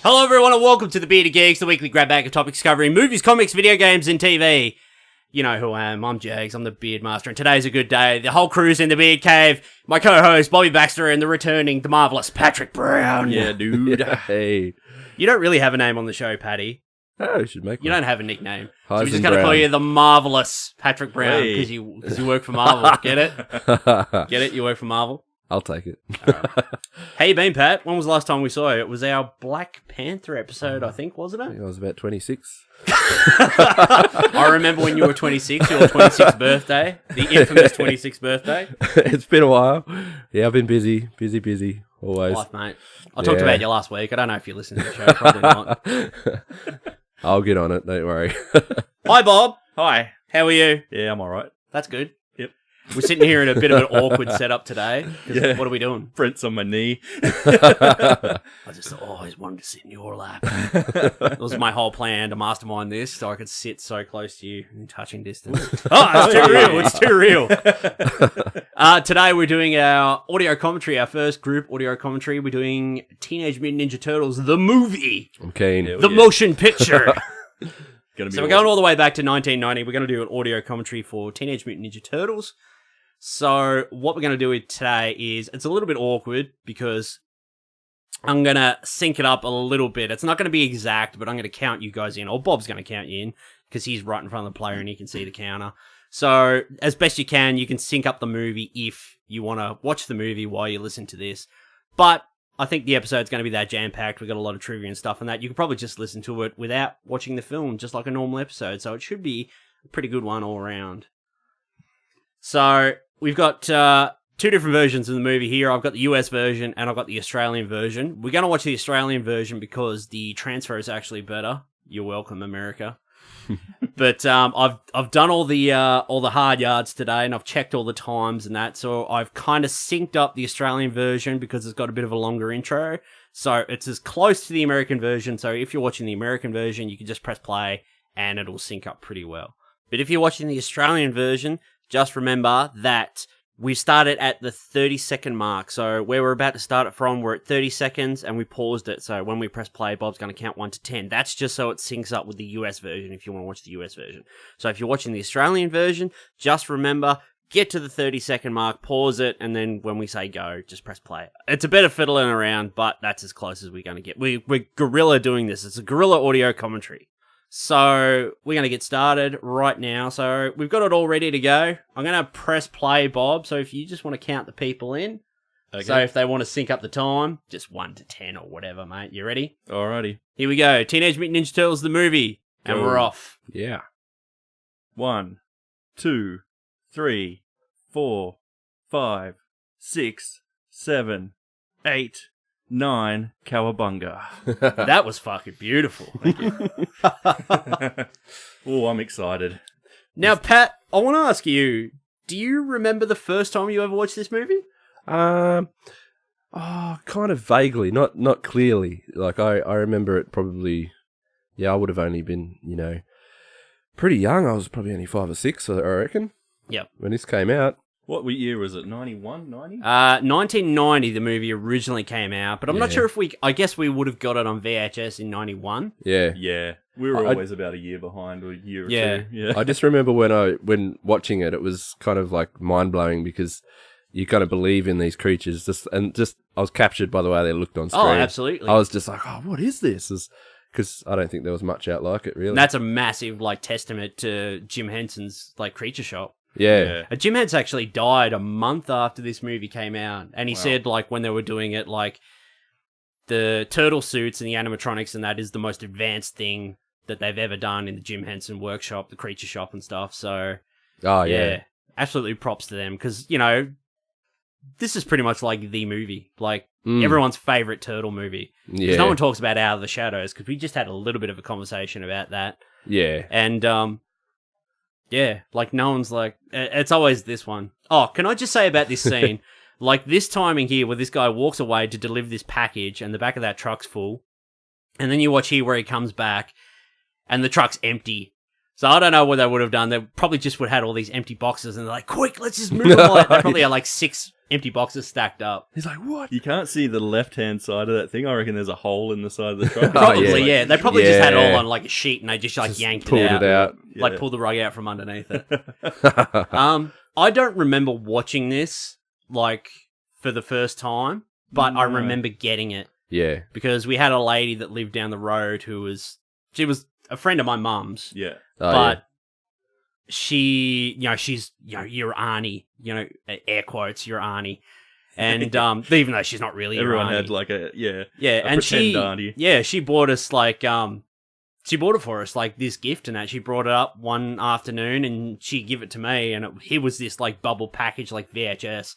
Hello everyone and welcome to the Bearded Geeks, the weekly grab bag of topics covering movies, comics, video games and TV. You know who I am, I'm Jags, I'm the Beard Master, and today's a good day. The whole crew's in the Beard Cave. My co-host, Bobby Baxter, and the returning, the marvellous Patrick Brown. Yeah, dude. Hey. You don't really have a name on the show, Paddy. Oh, you should make one. You don't have a nickname. Hyson So we're just going to call you the marvellous Patrick Brown because you work for Marvel. Get it? Get it? You work for Marvel? I'll take it. Right. How you been, Pat? When was the last time we saw you? It was our Black Panther episode, I think, wasn't it? I was about 26. I remember when you were 26, your 26th birthday, the infamous 26th birthday. It's been a while. Yeah, I've been busy, always. Life, mate. I talked about you last week. I don't know if you listened to the show. Probably not. I'll get on it, don't worry. Hi, Bob. Hi. How are you? Yeah, I'm alright. That's good. Yep. We're sitting here in a bit of an awkward setup today. Yeah. What are we doing? Brent's on my knee. I just always wanted to sit in your lap. That was my whole plan to mastermind this so I could sit so close to you in touching distance. Oh, it's too real. It's too real. Today we're doing our audio commentary, our first group audio commentary. We're doing Teenage Mutant Ninja Turtles, the movie. I'm keen. Yeah, The motion picture. So we're going all the way back to 1990. We're going to do an audio commentary for Teenage Mutant Ninja Turtles. So what we're going to do today is, it's a little bit awkward because I'm going to sync it up a little bit. It's not going to be exact, but I'm going to count you guys in, or Bob's going to count you in because he's right in front of the player and he can see the counter. So as best you can sync up the movie if you want to watch the movie while you listen to this. But I think the episode's going to be that jam-packed. We've got a lot of trivia and stuff and that. You can probably just listen to it without watching the film, just like a normal episode. So it should be a pretty good one all around. So we've got two different versions of the movie here. I've got the US version and I've got the Australian version. We're going to watch the Australian version because the transfer is actually better. You're welcome, America. But I've done all the hard yards today, and I've checked all the times and that. So I've kind of synced up the Australian version because it's got a bit of a longer intro. So it's as close to the American version. So if you're watching the American version, you can just press play and it'll sync up pretty well. But if you're watching the Australian version, just remember that we started at the 30-second mark. So where we're about to start it from, we're at 30 seconds and we paused it. So when we press play, Bob's going to count 1 to 10. That's just so it syncs up with the US version if you want to watch the US version. So if you're watching the Australian version, just remember, get to the 30-second mark, pause it, and then when we say go, just press play. It's a bit of fiddling around, but that's as close as we're going to get. We're guerrilla doing this. It's a guerrilla audio commentary. So we're going to get started right now. So we've got it all ready to go. I'm going to press play, Bob. So if you just want to count the people in. Okay. So if they want to sync up the time, just 1 to 10 or whatever, mate. You ready? Alrighty. Here we go. Teenage Mutant Ninja Turtles, the movie. And Go. we're off. Yeah. 1, 2, 3, 4, 5, 6, 7, 8, 9, Cowabunga. That was fucking beautiful. Thank you. Oh, I'm excited. Now, Pat, I want to ask you, do you remember the first time you ever watched this movie? Kind of vaguely, not clearly. Like, I remember it probably, I would have only been, pretty young. I was probably only 5 or 6, I reckon. Yep. When this came out. What year was it? 91, 90? 1990, the movie originally came out, but I'm not Yeah. sure if I guess we would have got it on VHS in 91. Yeah. Yeah. We were always about a year behind, or a year or two. Yeah. I just remember when watching it, it was kind of like mind-blowing because you kind of believe in these creatures. I was captured by the way they looked on screen. Oh, absolutely. I was just like, oh, what is this? Because I don't think there was much out like it, really. And that's a massive testament to Jim Henson's Creature Shop. Yeah. Jim Henson actually died a month after this movie came out, and he said when they were doing it, the turtle suits and the animatronics and that is the most advanced thing that they've ever done in the Jim Henson workshop, the Creature Shop and stuff. So, yeah, absolutely props to them because this is pretty much like the movie, everyone's favorite turtle movie. Because no one talks about Out of the Shadows because we just had a little bit of a conversation about that. Yeah, and no one's it's always this one. Oh, can I just say about this scene? This timing here where this guy walks away to deliver this package and the back of that truck's full. And then you watch here where he comes back and the truck's empty. So I don't know what they would have done. They probably just would have had all these empty boxes and they're like, quick, let's just move them all. They probably had like 6 empty boxes stacked up. He's like, what? You can't see the left-hand side of that thing. I reckon there's a hole in the side of the truck. Probably, yeah. They probably just had it all on like a sheet and they just like yanked pulled it out. it out. Like pulled the rug out from underneath it. I don't remember watching this like for the first time, but I remember getting it. Yeah. Because we had a lady that lived down the road she was a friend of my mum's. Yeah. But she, she's, your auntie, air quotes, your auntie. And even though she's not really Everyone your auntie. had like a and pretend auntie. Yeah, she bought us like, she bought it for us, like this gift and that. She brought it up one afternoon and she gave it to me and here was this like bubble package, like VHS.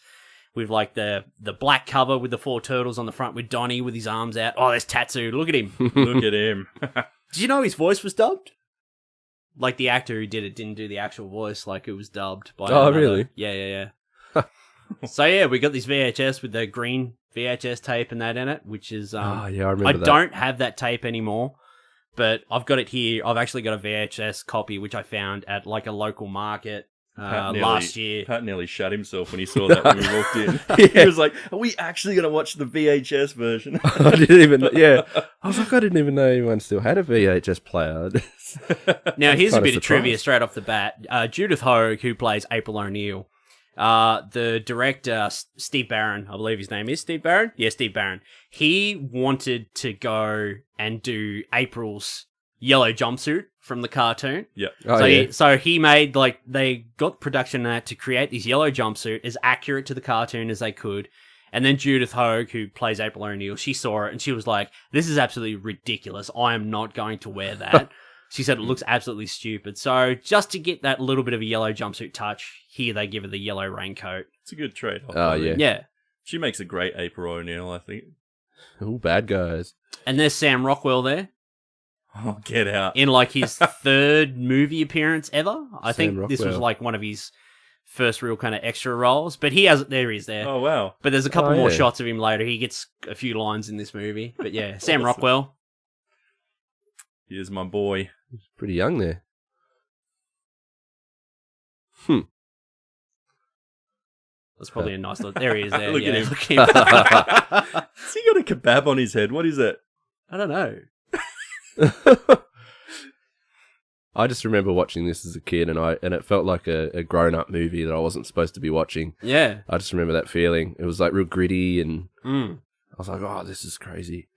With like the black cover with the 4 turtles on the front with Donnie with his arms out. Oh, there's Tatsu. Look at him. Look at him. Did you know his voice was dubbed? Like the actor who did it didn't do the actual voice. Like it was dubbed by another. Really? Yeah. So yeah, we got this VHS with the green VHS tape and that in it, which is I remember I that. don't have that tape anymore, but I've got it here. I've actually got a VHS copy which I found at like a local market. Last year. Pat nearly shut himself when he saw that when we walked in. He was like, are we actually going to watch the VHS version? I didn't even, I was like, I didn't even know anyone still had a VHS player. Now, here's a bit of surprised. trivia straight off the bat. Judith Hoag, who plays April O'Neil, the director, Steve Barron, I believe his name is Steve Barron? Yeah, Steve Barron. He wanted to go and do April's yellow jumpsuit from the cartoon. Yeah. So he made, like, they got production to create this yellow jumpsuit as accurate to the cartoon as they could. And then Judith Hoag, who plays April O'Neil, she saw it and she was like, this is absolutely ridiculous. I am not going to wear that. She said it looks absolutely stupid. So just to get that little bit of a yellow jumpsuit touch, here they give her the yellow raincoat. It's a good trade-off. Oh, yeah. Yeah. She makes a great April O'Neil, I think. Ooh, bad guys. And there's Sam Rockwell there. Oh, get out. In like his 3rd movie appearance ever. I Sam think this was Rockwell. like one of his first real kind of extra roles. But he has, there he is there. Oh, wow. But there's a couple more yeah. shots of him later. He gets a few lines in this movie. But yeah, Sam Awesome. Rockwell. Here's my boy. Pretty young there. That's probably a nice look. There he is there. Look yeah, at him. look at him. Has he got a kebab on his head? What is it? I don't know. I just remember watching this as a kid, and it felt like a grown-up movie that I wasn't supposed to be watching. Yeah. I just remember that feeling. It was like real gritty, and Mm. I was like, "Oh, this is crazy."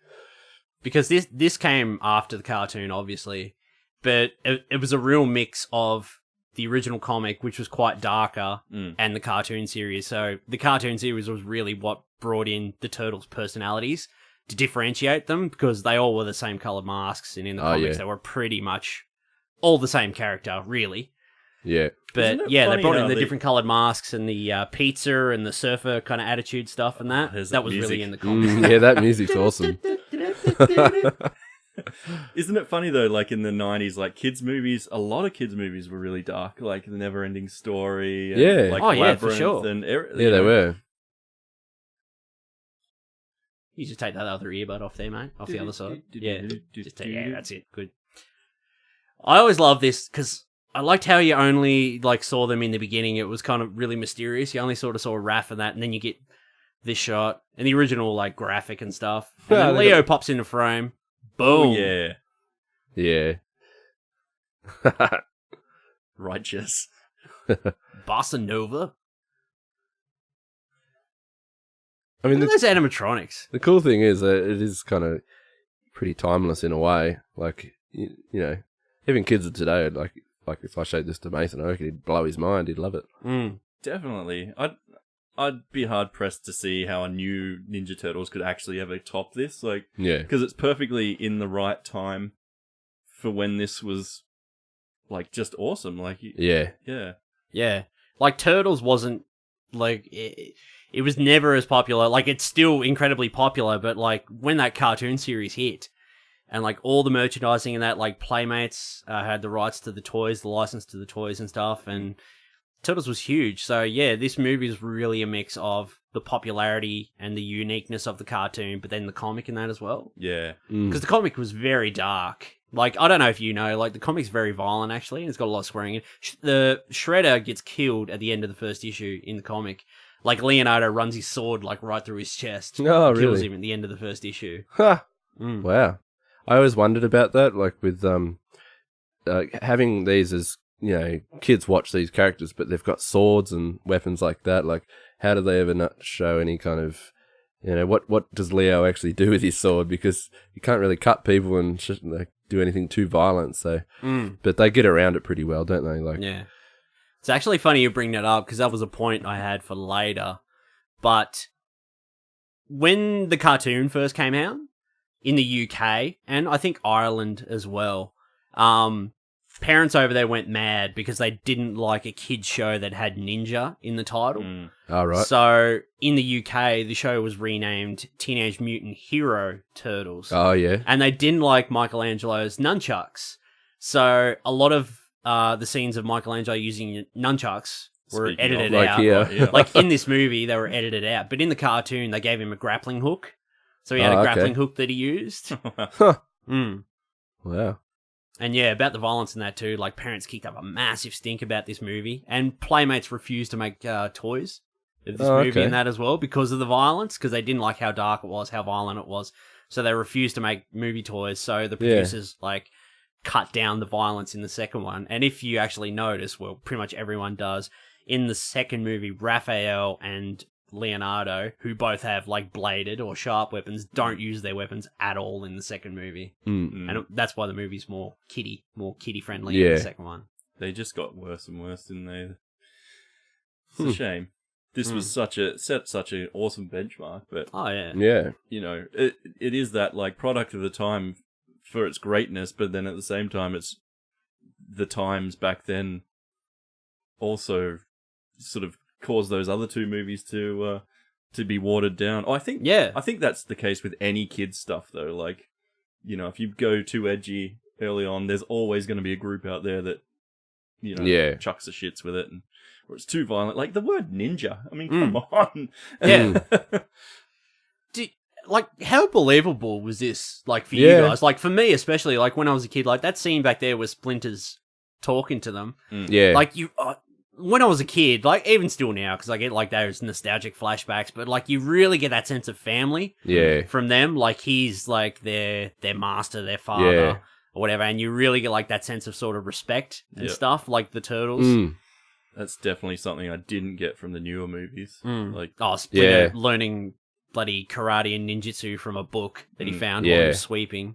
Because this came after the cartoon, obviously. But it was a real mix of the original comic, which was quite darker, and the cartoon series. So the cartoon series was really what brought in the Turtles' personalities to differentiate them, because they all wore the same coloured masks, and in the comics they were pretty much all the same character, really. Yeah. Isn't But it yeah, they funny brought in how the they- different coloured masks and the pizza and the surfer kind of attitude stuff and that. There's That that was music. really in the comics. Yeah, that music's awesome. Isn't it funny though, like in the 90s, like kids' movies, a lot of kids' movies were really dark, like The Never-Ending Story. And, Yeah. like Oh, yeah, for Labyrinth sure. And, Yeah, they were. You just take that other earbud off there, mate. Off the other side. Yeah. Just take, yeah, that's it. Good. I always love this because I liked how you only like saw them in the beginning. It was kind of really mysterious. You only sort of saw Raph and that, and then you get this shot and the original like graphic and stuff. And then Leo pops into frame. Boom. Oh, yeah. Yeah. Righteous. Bossa Nova. I mean, Look at those animatronics. the cool thing is that it is kind of pretty timeless in a way. Like, you know, even kids of today, would like if I showed this to Mason, I reckon he'd blow his mind. He'd love it. Mm. Definitely. I'd be hard pressed to see how a new Ninja Turtles could actually ever top this. Like, Yeah. because it's perfectly in the right time for when this was like just awesome. Like, Yeah. yeah. Yeah. Like Turtles wasn't like it was never as popular. Like it's still incredibly popular, but like when that cartoon series hit and like all the merchandising and that, like Playmates had the rights to the toys, the license to the toys and stuff, and Turtles was huge. So yeah, this movie is really a mix of the popularity and the uniqueness of the cartoon, but then the comic in that as well. Yeah. Because the comic was very dark. Like, I don't know if you know, like, the comic's very violent, actually, and it's got a lot of swearing in. The Shredder gets killed at the end of the first issue in the comic. Like, Leonardo runs his sword, like, right through his chest. Oh, Kills really? him at the end of the first issue. Ha! Mm. Wow. I always wondered about that, like with having these as, you know, kids watch these characters, but they've got swords and weapons like that. Like, how do they ever not show any kind of, you know, what does Leo actually do with his sword? Because he can't really cut people and like, do anything too violent. So, but they get around it pretty well, don't they? Like, yeah. It's actually funny you bring that up because that was a point I had for later. But when the cartoon first came out in the UK and I think Ireland as well, parents over there went mad because they didn't like a kids show that had ninja in the title. All right. So in the UK, the show was renamed Teenage Mutant Hero Turtles. Oh, yeah. And they didn't like Michelangelo's nunchucks. So a lot of the scenes of Michelangelo using nunchucks were edited out. Here. Like in this movie, they were edited out. But in the cartoon, they gave him a grappling hook. So he had a grappling hook that he used. Huh. Mm. Wow. And yeah, about the violence in that too. Like, parents kicked up a massive stink about this movie. And Playmates refused to make toys of this movie and that as well because of the violence. Because they didn't like how dark it was, how violent it was. So they refused to make movie toys. So the producers, like, cut down the violence in the second one. And if you actually notice, well, pretty much everyone does, in the second movie, Raphael and Leonardo, who both have, like, bladed or sharp weapons, don't use their weapons at all in the second movie. And that's why the movie's more kiddie friendly in the second one. They just got worse and worse, didn't they? It's a shame. This was set such an awesome benchmark, but Yeah. you know, it is that, like, product of the time for its greatness, but then at the same time, it's the times back then also sort of caused those other two movies to be watered down. I think that's the case with any kids stuff, though. Like, you know, if you go too edgy early on, there's always going to be a group out there that, you know, chucks the shits with it, or it's too violent. Like the word ninja. I mean, come on. Yeah. Like, how believable was this, like, for you guys? Like, for me, especially, like, when I was a kid, like, that scene back there where Splinter's talking to them. Yeah. Like, when I was a kid, like, even still now, because I get, like, those nostalgic flashbacks, but, like, you really get that sense of family from them. Like, he's, like, their master, their father, or whatever, and you really get, like, that sense of sort of respect and stuff, like the Turtles. That's definitely something I didn't get from the newer movies. Like, Splinter learning bloody karate and ninjutsu from a book that he found while he was sweeping.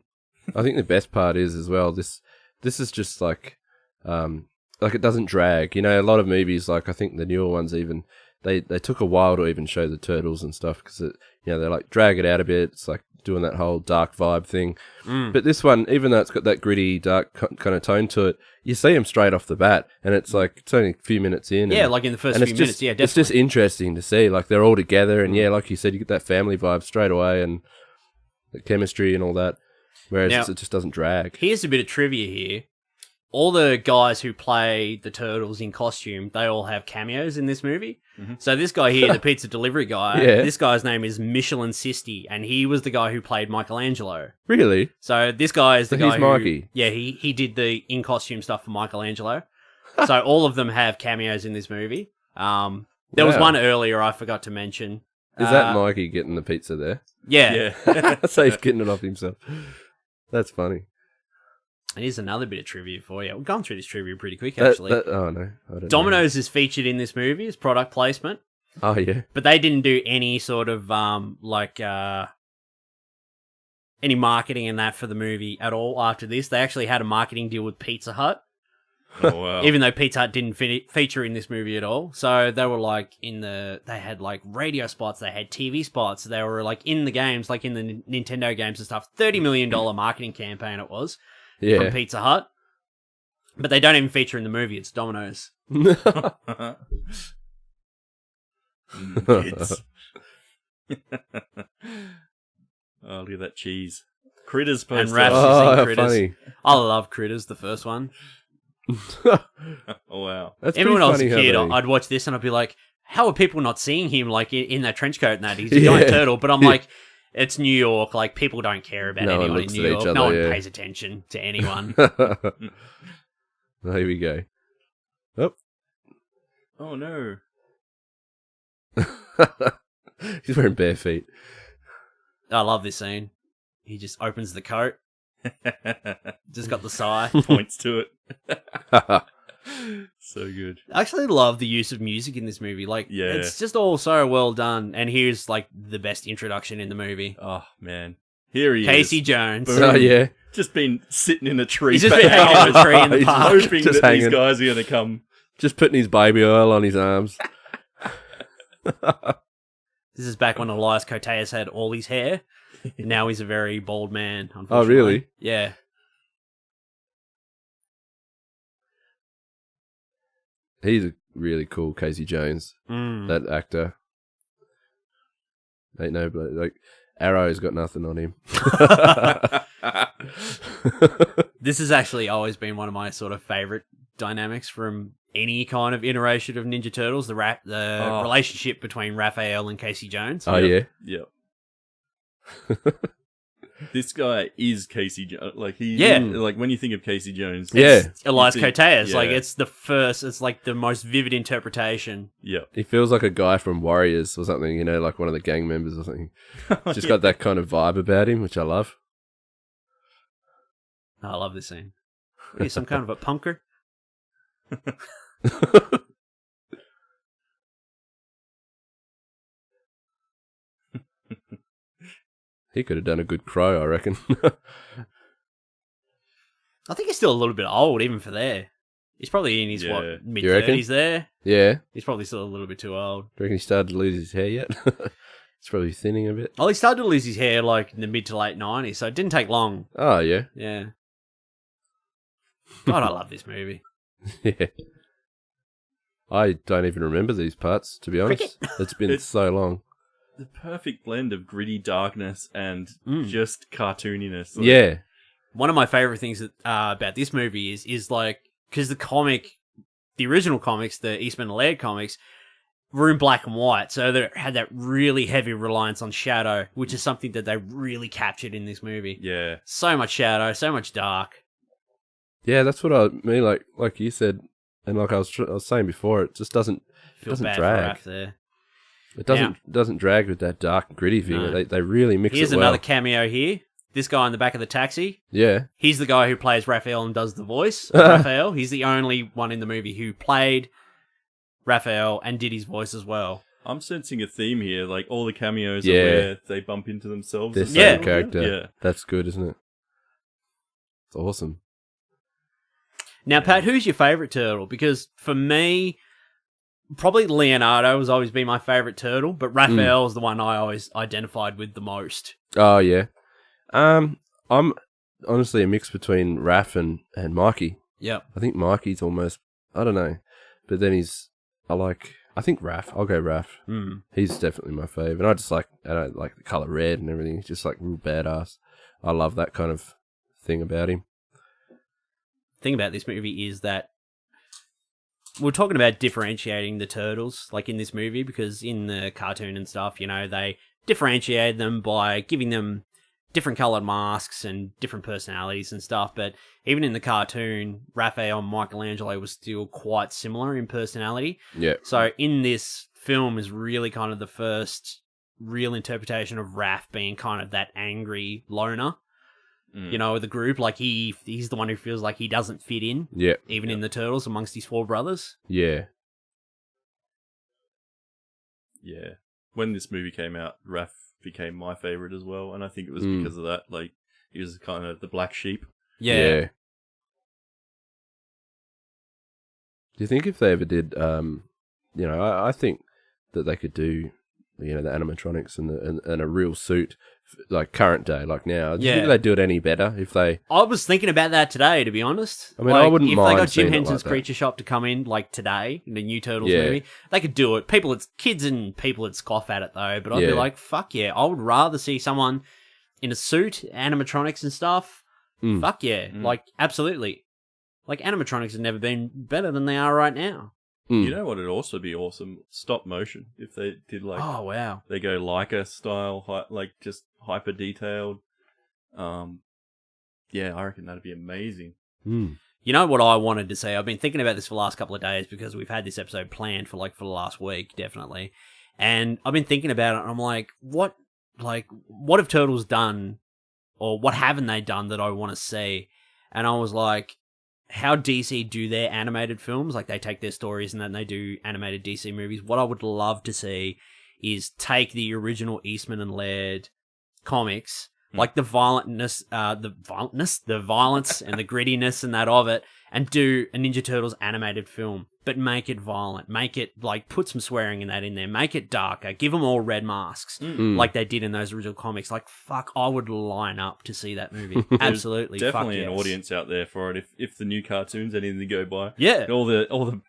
I think the best part is as well, this is just like it doesn't drag. You know, a lot of movies, like I think the newer ones even, they took a while to even show the turtles and stuff because, you know, they like drag it out a bit. It's like doing that whole dark vibe thing. But this one, even though it's got that gritty, dark kind of tone to it, you see them straight off the bat, and it's like it's only a few minutes in. Yeah, like in the first few minutes, definitely. It's just interesting to see. Like, they're all together, and like you said, you get that family vibe straight away, and the chemistry and all that. Whereas it just doesn't drag. Here's a bit of trivia here. All the guys who play the Turtles in costume, they all have cameos in this movie. So this guy here, the pizza delivery guy, this guy's name is Michelin Sisti, and he was the guy who played Michelangelo. Really? So this guy is the guy he's Mikey. He did the in-costume stuff for Michelangelo. So all of them have cameos in this movie. There was one earlier I forgot to mention. Is that Mikey getting the pizza there? Yeah. So he's getting it off himself. That's funny. And here's another bit of trivia for you. We're going through this trivia pretty quick, actually. Oh, no. I don't Domino's is featured in this movie as product placement. Oh, yeah. But they didn't do any sort of, any marketing in that for the movie at all after this. They actually had a marketing deal with Pizza Hut. Oh, wow. Even though Pizza Hut didn't feature in this movie at all. So they were like they had like radio spots, they had TV spots, they were like in the games, like in the Nintendo games and stuff. $30 million marketing campaign it was. From Pizza Hut. But they don't even feature in the movie. It's Domino's. Kids. Oh, look at that cheese. Critters poster. And Raph is in Critters. Funny. I love Critters, the first one. Oh, wow. That's even when I was a funny kid, I'd watch this and I'd be like, how are people not seeing him like in that trench coat and that? He's a giant turtle. But I'm like, it's New York. Like, people don't care about No one anyone in looks New at each York. other, No one yeah. pays attention to anyone. Well, here we go. Oh. Oh no. He's wearing bare feet. I love this scene. He just opens the coat. Just got the sigh. Points to it. So good. I actually love the use of music in this movie. Like, Yeah. it's just all so well done. And here's, like, the best introduction in the movie. Oh man. Here he Casey is. Jones. Boom. Oh, yeah. Just been sitting in a tree. He's just for been hanging hours, in a tree in the He's park. hoping Just that these hanging. guys are going to come. Just putting his baby oil on his arms. This is back when Elias Koteas had all his hair. Now he's a very bald man, Oh, unfortunately. really? Yeah. He's a really cool Casey Jones, Mm. that actor. Ain't no, but like, Arrow's got nothing on him. This has actually always been one of my sort of favorite dynamics from any kind of iteration of Ninja Turtles. The relationship between Raphael and Casey Jones. Oh, yeah? Yep. This guy is Casey Jones. Like, he, Yeah. like, when you think of Casey Jones. Yeah. Elias you think- Koteas. Like, yeah. it's like the most vivid interpretation. Yep. He feels like a guy from Warriors or something, you know, like one of the gang members or something. Just got that kind of vibe about him, which I love. Oh, I love this scene. Are you some kind of a punker? He could have done a good crow, I reckon. I think he's still a little bit old, even for there. He's probably in his, Yeah. mid You reckon? 30s there. Yeah. He's probably still a little bit too old. Do you reckon he started to lose his hair yet? It's probably thinning a bit. Well, he started to lose his hair, like, in the mid to late 90s, so it didn't take long. Oh, yeah. Yeah. God, I love this movie. Yeah. I don't even remember these parts, to be honest. It's been It's- so long. The perfect blend of gritty darkness and Mm. just cartooniness. Like, Yeah. One of my favorite things that, about this movie is like, because the original comics, the Eastman and Laird comics, were in black and white, so they had that really heavy reliance on shadow, which is something that they really captured in this movie. Yeah. So much shadow, so much dark. Yeah, that's what I mean. Like you said, and like I was saying before, it just doesn't Feel doesn't bad drag. for Raph there. it doesn't drag with that dark and gritty thing. No. They really mix Here's it well. another cameo here. This guy in the back of the taxi. Yeah. He's the guy who plays Raphael and does the voice of Raphael. He's the only one in the movie who played Raphael and did his voice as well. I'm sensing a theme here. Like, all the cameos Yeah. are where they bump into themselves. Their and same Yeah. character. Yeah. That's good, isn't it? It's awesome. Now, Pat, who's your favourite turtle? Because for me, probably Leonardo has always been my favourite turtle, but Raphael is the one I always identified with the most. Oh, yeah. I'm honestly a mix between Raph and Mikey. Yep. I think Mikey's almost, I don't know. But then I think Raph. I'll go Raph. Mm. He's definitely my fave. And I don't like the colour red and everything. He's just like real badass. I love that kind of thing about him. Thing about this movie is that we're talking about differentiating the turtles, like in this movie, because in the cartoon and stuff, you know, they differentiate them by giving them different coloured masks and different personalities and stuff. But even in the cartoon, Raphael and Michelangelo were still quite similar in personality. Yeah. So in this film is really kind of the first real interpretation of Raph being kind of that angry loner, you know, the group. Like he's the one who feels like he doesn't fit in, Yeah. even in the Turtles amongst his four brothers. Yeah. Yeah. When this movie came out, Raph became my favorite as well, and I think it was because of that. Like, he was kind of the black sheep. Yeah. Do you think if they ever did, you know, I think that they could do, you know, the animatronics and a real suit, like current day, like now. Do you think they'd do it any better if they... I was thinking about that today, to be honest. I mean, I wouldn't if mind they got Jim seeing it Henson's like that. Creature Shop to come in, like today, in the new Turtles Yeah. movie, they could do it. Kids and people would scoff at it, though, but I'd be Yeah. like, fuck yeah. I would rather see someone in a suit, animatronics and stuff. Fuck yeah. Like, absolutely. Like, animatronics have never been better than they are right now. You know what would also be awesome? Stop motion. If they did, like, Oh, wow. they go Leica style, like, just hyper detailed. Yeah, I reckon that'd be amazing. Mm. You know what I wanted to say? I've been thinking about this for the last couple of days because we've had this episode planned for the last week, definitely. And I've been thinking about it, and I'm like, what have Turtles done, or what haven't they done that I want to see? And I was like, how DC do their animated films, like they take their stories and then they do animated DC movies. What I would love to see is take the original Eastman and Laird comics, like the violence and the grittiness and that of it, and do a Ninja Turtles animated film, but make it violent, make it put some swearing in there, make it darker, give them all red masks like they did in those original comics. Like, fuck, I would line up to see that movie. Absolutely. Definitely fuck an yes. audience audience out there for it if the new cartoons anything to go by. Yeah. All the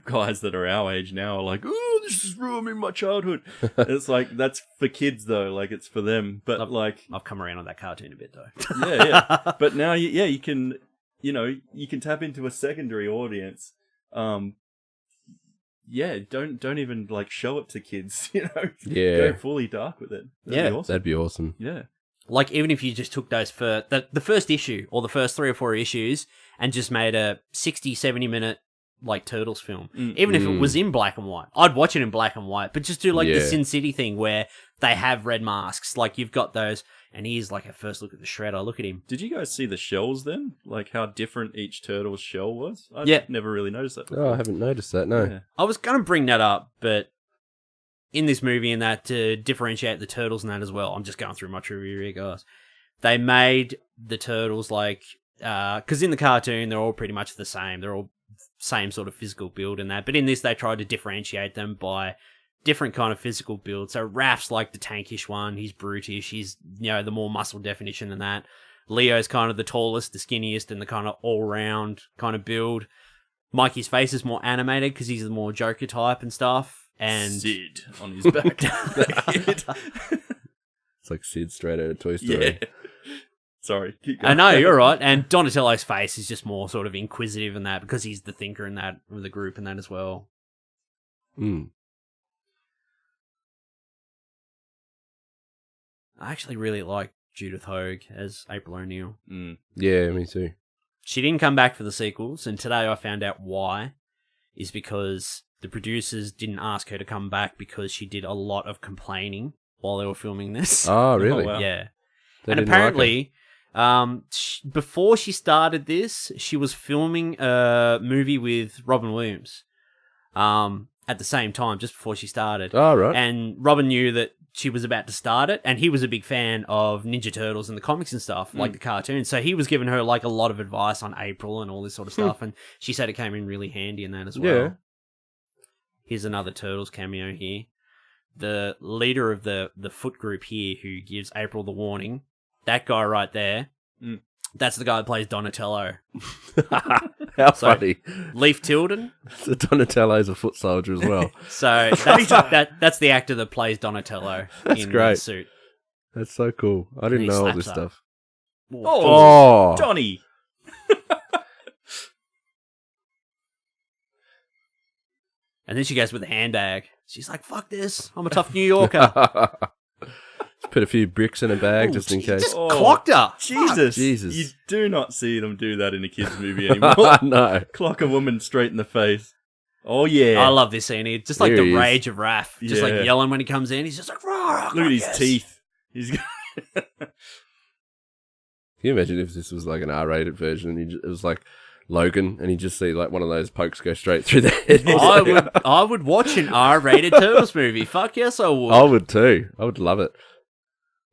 guys that are our age now are like, oh, this is ruining my childhood. It's like, that's for kids though, like it's for them. But I've come around on that cartoon a bit though. yeah. But now, you can, you can tap into a secondary audience. Don't even show it to kids, Yeah. Go fully dark with it. That'd be awesome. That'd be awesome. Yeah. Like, even if you just took those for the first issue or the first 3 or 4 issues and just made a 60, 70 minute Turtles film, even if it was in black and white, I'd watch it in black and white, but just do the Sin City thing where they have red masks. Like, you've got those, and here's a first look at the Shredder. Look at him. Did you guys see the shells then? Like how different each turtle's shell was? I've never really noticed that before. Oh, I haven't noticed that, no. Yeah. I was going to bring that up, but in this movie and that, to differentiate the Turtles and that as well, I'm just going through my trivia here, guys. They made the Turtles because in the cartoon, they're all pretty much the same. They're all same sort of physical build and that. But in this, they tried to differentiate them by different kind of physical build. So Raph's the tankish one. He's brutish. He's, the more muscle definition than that. Leo's kind of the tallest, the skinniest, and the kind of all-round kind of build. Mikey's face is more animated because he's the more Joker type and stuff. And Sid on his back. It's like Sid straight out of Toy Story. Yeah. Sorry. Keep going. I know, you're right. And Donatello's face is just more sort of inquisitive and that because he's the thinker in that, of the group and that as well. Mm. I actually really like Judith Hogue as April O'Neil. Yeah, me too. She didn't come back for the sequels, and today I found out why. Is because the producers didn't ask her to come back because she did a lot of complaining while they were filming this. Oh, really? Oh, wow. Yeah. They and didn't apparently, before she started this, she was filming a movie with Robin Williams at the same time, just before she started. Oh, right. And Robin knew that she was about to start it, and he was a big fan of Ninja Turtles and the comics and stuff, like the cartoon. So he was giving her a lot of advice on April and all this sort of stuff, and she said it came in really handy in that as well. Yeah. Here's another Turtles cameo here. The leader of the foot group here who gives April the warning, that guy right there, that's the guy that plays Donatello. How funny. Leif Tilden. So Donatello's a foot soldier as well. So that's the actor that plays Donatello in great. the suit. That's so cool. I didn't he know all slaps this up. stuff. Oh, Donnie. And then she goes with a handbag. She's like, fuck this. I'm a tough New Yorker. Put a few bricks in a bag just in case. Just clocked her. Jesus. Jesus. You do not see them do that in a kid's movie anymore. No. Clock a woman straight in the face. Oh, yeah. I love this scene here. Just like Here the he is. rage of Raph. Just Yeah. yelling when he comes in. He's just like, "Rah, Look at his yes." teeth. He's Can you imagine if this was an R-rated version and it was Logan and you just see one of those pokes go straight through the head? I would watch an R-rated Turtles movie. Fuck yes, I would. I would too. I would love it.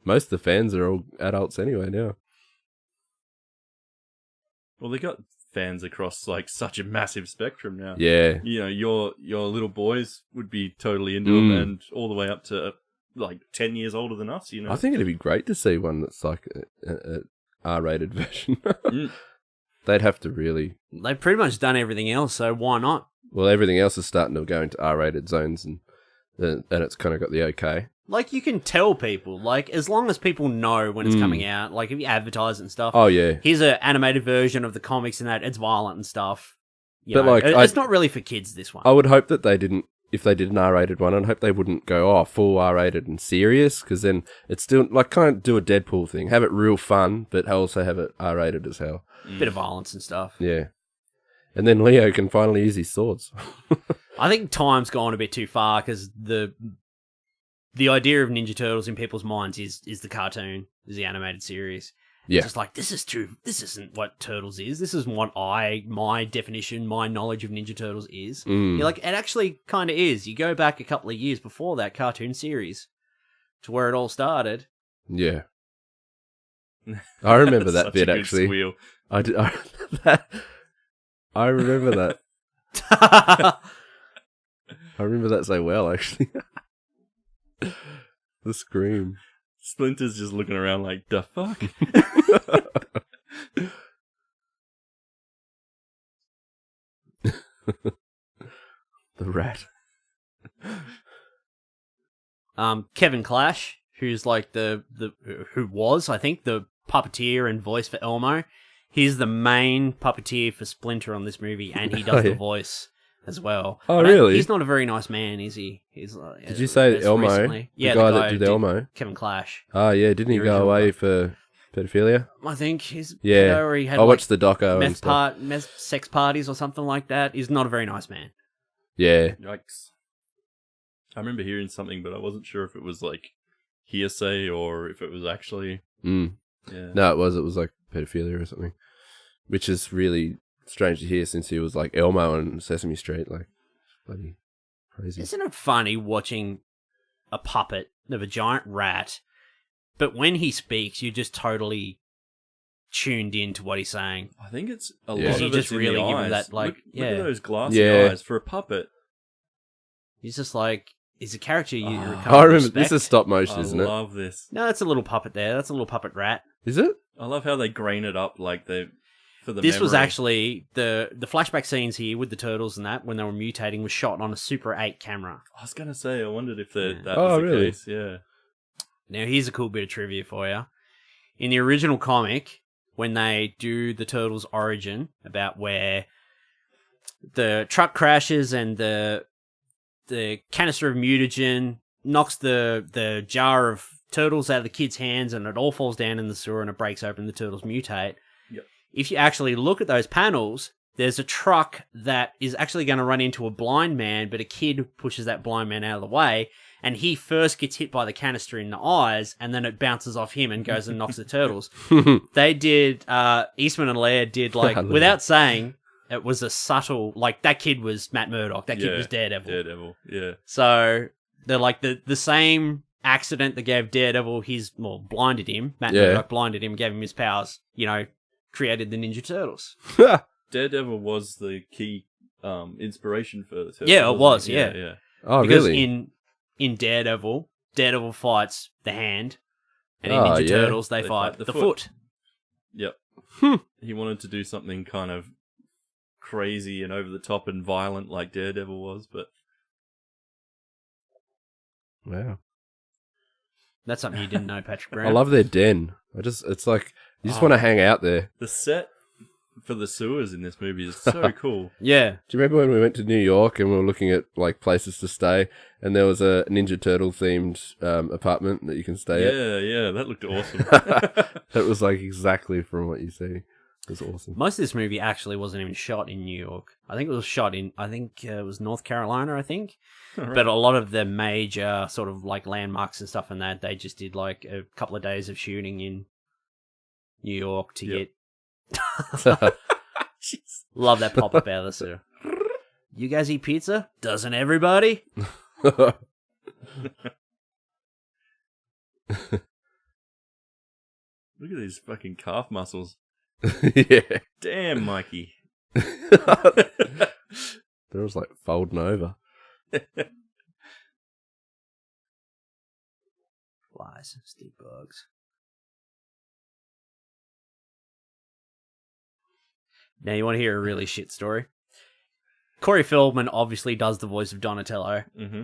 Most of the fans are all adults anyway now. Well, they got fans across such a massive spectrum now. Yeah. Your little boys would be totally into them, and all the way up to 10 years older than us. I think it'd be great to see one that's a R-rated version. They'd have to really... They've pretty much done everything else, so why not? Well, everything else is starting to go into R-rated zones, and it's kind of got the okay. You can tell people, as long as people know when it's coming out, if you advertise it and stuff. Oh, yeah. Here's an animated version of the comics and that, it's violent and stuff. But, it's not really for kids, this one. I would hope that they didn't if they did an R-rated one, I'd hope they wouldn't go, full R-rated and serious, because then it's still, like, kind of do a Deadpool thing. Have it real fun, but also have it R-rated as hell. Bit of violence and stuff. Yeah. And then Leo can finally use his swords. I think time's gone a bit too far, because the idea of Ninja Turtles in people's minds is the cartoon, is the animated series. Yeah. It's just like, this is true. This isn't what Turtles is. This isn't what my definition, my knowledge of Ninja Turtles is. You're like, it actually kind of is. You go back a couple of years before that cartoon series to where it all started. Yeah. I remember that Such bit, a good actually. squeal. I remember that. I remember that so well, actually. The scream. Splinter's just looking around like, the fuck? The rat. Kevin Clash, who's like who was, I think, the puppeteer and voice for Elmo. He's the main puppeteer for Splinter on this movie, and he does the voice as well. Oh, really? He's not a very nice man, is he? He's Did you say Elmo? Recently. The guy that did Elmo? Kevin Clash. Oh, yeah. Didn't he go away for pedophilia? I think he's... Yeah. Or he had I watched the doco and stuff. meth sex parties or something like that. He's not a very nice man. Yeah. Yikes. I remember hearing something, but I wasn't sure if it was like hearsay or if it was actually... Yeah. No, it was like pedophilia or something. Which is really strange to hear since he was like Elmo on Sesame Street. Like, bloody crazy. Isn't it funny watching a puppet of a giant rat, but when he speaks, you're just totally tuned into what he's saying? I think it's a Yeah. lot He of just it's in really the give him eyes. that, like, look at those glassy Yeah. eyes for a puppet. He's just like, he's a character you come I to remember, respect. this is stop motion, I isn't it? love this. No, that's a little puppet there. That's a little puppet rat. Is it? I love how they grain it up like they for the This was memory. actually the flashback scenes here with the turtles and that when they were mutating was shot on a Super 8 camera. I was gonna say, I wondered if that Oh, was the really? case. Yeah. Now here's a cool bit of trivia for you. In the original comic, when they do the turtles' origin about where the truck crashes and the canister of mutagen knocks the jar of turtles out of the kid's hands and it all falls down in the sewer and it breaks open, the turtles mutate. Yep. If you actually look at those panels, there's a truck that is actually going to run into a blind man, but a kid pushes that blind man out of the way, and he first gets hit by the canister in the eyes, and then it bounces off him and goes and knocks the turtles. They did, Eastman and Laird did, like, without saying, it was a subtle, like, that kid was Matt Murdock, that kid was Daredevil. Daredevil, yeah. So, they're like, the same accident that gave Daredevil blinded him, Matt Murdock blinded him, gave him his powers, created the Ninja Turtles. Daredevil was the key inspiration for the Turtles. Yeah, it was, it? yeah. Oh, Because really? in Daredevil fights the hand, and in Ninja Turtles they fight the foot. Yep. He wanted to do something kind of crazy and over the top and violent like Daredevil was, but Wow. That's something you didn't know, Patrick Brown. I love their den. It's like, you just want to hang out there. the set for the sewers in this movie is so cool. Yeah. Do you remember when we went to New York and we were looking at like places to stay, and there was a Ninja Turtle themed apartment that you can stay at? Yeah, that looked awesome. That was like exactly from what you see. It was awesome. Most of this movie actually wasn't even shot in New York. I think it was shot in, it was North Carolina, I think. Right. But a lot of the major sort of like landmarks and stuff and that, they just did like a couple of days of shooting in New York to get... Love that pop-up out of the sewer. You guys eat pizza? Doesn't everybody? Look at these fucking calf muscles. Yeah. Damn, Mikey. There was like folding over. Flies, stink bugs. Now, you want to hear a really shit story? Corey Feldman obviously does the voice of Donatello. Mm-hmm.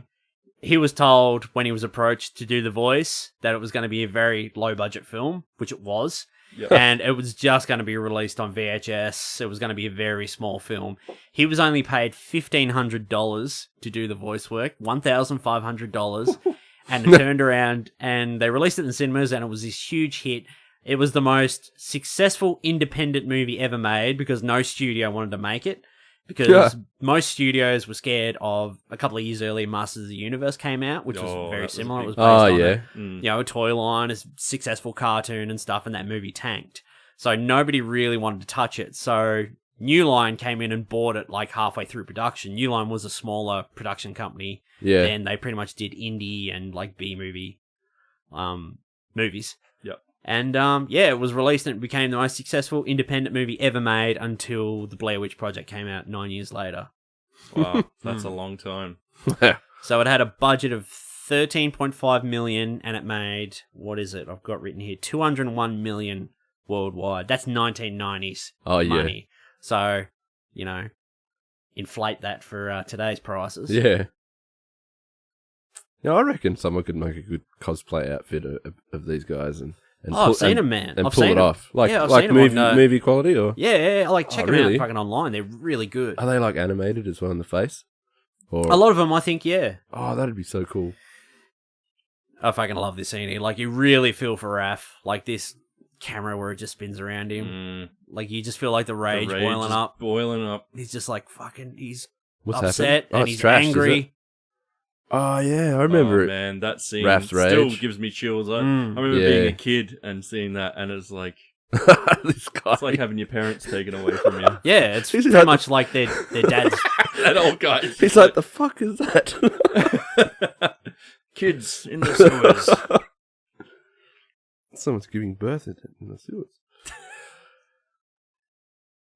He was told when he was approached to do the voice that it was going to be a very low-budget film, which it was. Yep. And it was just going to be released on VHS. It was going to be a very small film. He was only paid $1,500 to do the voice work, $1,500, and it turned around and they released it in cinemas, and it was this huge hit. It was the most successful independent movie ever made because no studio wanted to make it. Because most studios were scared of a couple of years earlier, Masters of the Universe came out, which was very similar. It was based on a toy line, a successful cartoon and stuff, and that movie tanked. So nobody really wanted to touch it. So New Line came in and bought it like halfway through production. New Line was a smaller production company. Yeah. And they pretty much did indie and like B-movie movies. Yep. And it was released and it became the most successful independent movie ever made until the Blair Witch Project came out 9 years later. Wow, that's a long time. So it had a budget of $13.5 million and it made, what is it? I've got written here, $201 million worldwide. That's 1990s money. So, inflate that for today's prices. Yeah. Yeah, I reckon someone could make a good cosplay outfit of these guys and I've seen them, man. And I've pull seen it them. off. Like, I've like seen them on, movie quality or? Yeah, like check them really? out fucking online. They're really good. Are they like animated as well in the face? Or A lot of them, I think, yeah. Oh, that'd be so cool. I fucking love this scene here. Like, you really feel for Raph. Like, this camera where it just spins around him. Like, you just feel like the rage boiling up. Boiling up. He's just like, fucking, he's What's upset happened? and he's angry. Oh, yeah, I remember it. Man, that scene Raph's still rage. gives me chills. I remember being a kid and seeing that, and it's like, This guy. it's like having your parents taken away from you. Yeah, it's He's pretty like much like their dad's. That old guy. He's like, the fuck is that? Kids in the sewers. Someone's giving birth in the sewers.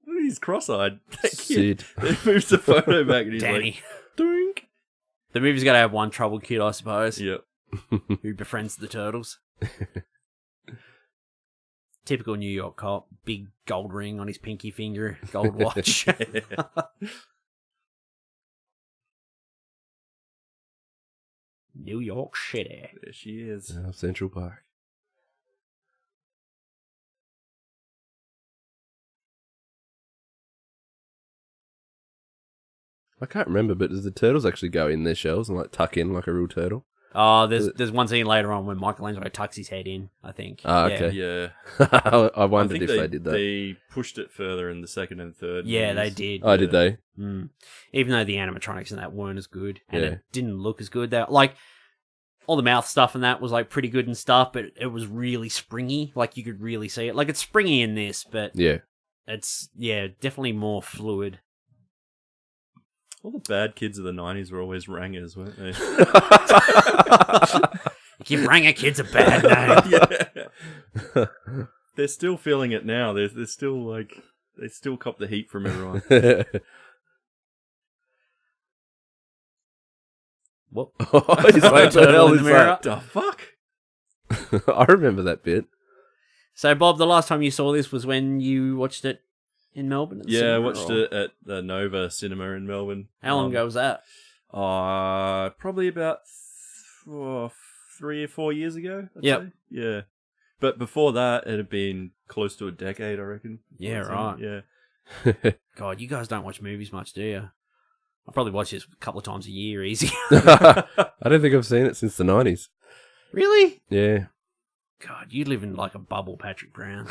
He's cross-eyed. That Sid. kid. He moves the photo back and he's Danny. like, doink. The movie's got to have one troubled kid, I suppose, Yep. who befriends the turtles. Typical New York cop. Big gold ring on his pinky finger. Gold watch. New York City. There she is. Central Park. I can't remember, but does the turtles actually go in their shells and like tuck in like a real turtle? Oh, there's one scene later on when Michelangelo tucks his head in, I think. Ah, okay. Yeah. I wondered think if they did that. They pushed it further in the second and third. Yeah, they movies. did. Oh, did they? Even though the animatronics in that weren't as good, and Yeah. it didn't look as good. Like, all the mouth stuff and that was like pretty good and stuff, but it was really springy. Like, you could really see it. Like, it's springy in this, but Yeah. it's, definitely more fluid. All the bad kids of the 90s were always rangers, weren't they? Give Ranger kids a bad name. Yeah. They're still feeling it now. They're still like, they still cop the heat from everyone. What? Oh, he's like, the hell in is the mirror. that? The fuck? I remember that bit. So, Bob, the last time you saw this was when you watched it in Melbourne? At the Yeah, I cinema, watched or- it at the Nova Cinema in Melbourne. How long ago was that? Probably about 3 or 4 years ago. I'd Yep. say. Yeah. But before that, it had been close to a decade, I reckon. Yeah, right. Yeah. God, you guys don't watch movies much, do you? I probably watch this a couple of times a year, easy. I don't think I've seen it since the 90s. Really? Yeah. God, you live in like a bubble, Patrick Brown.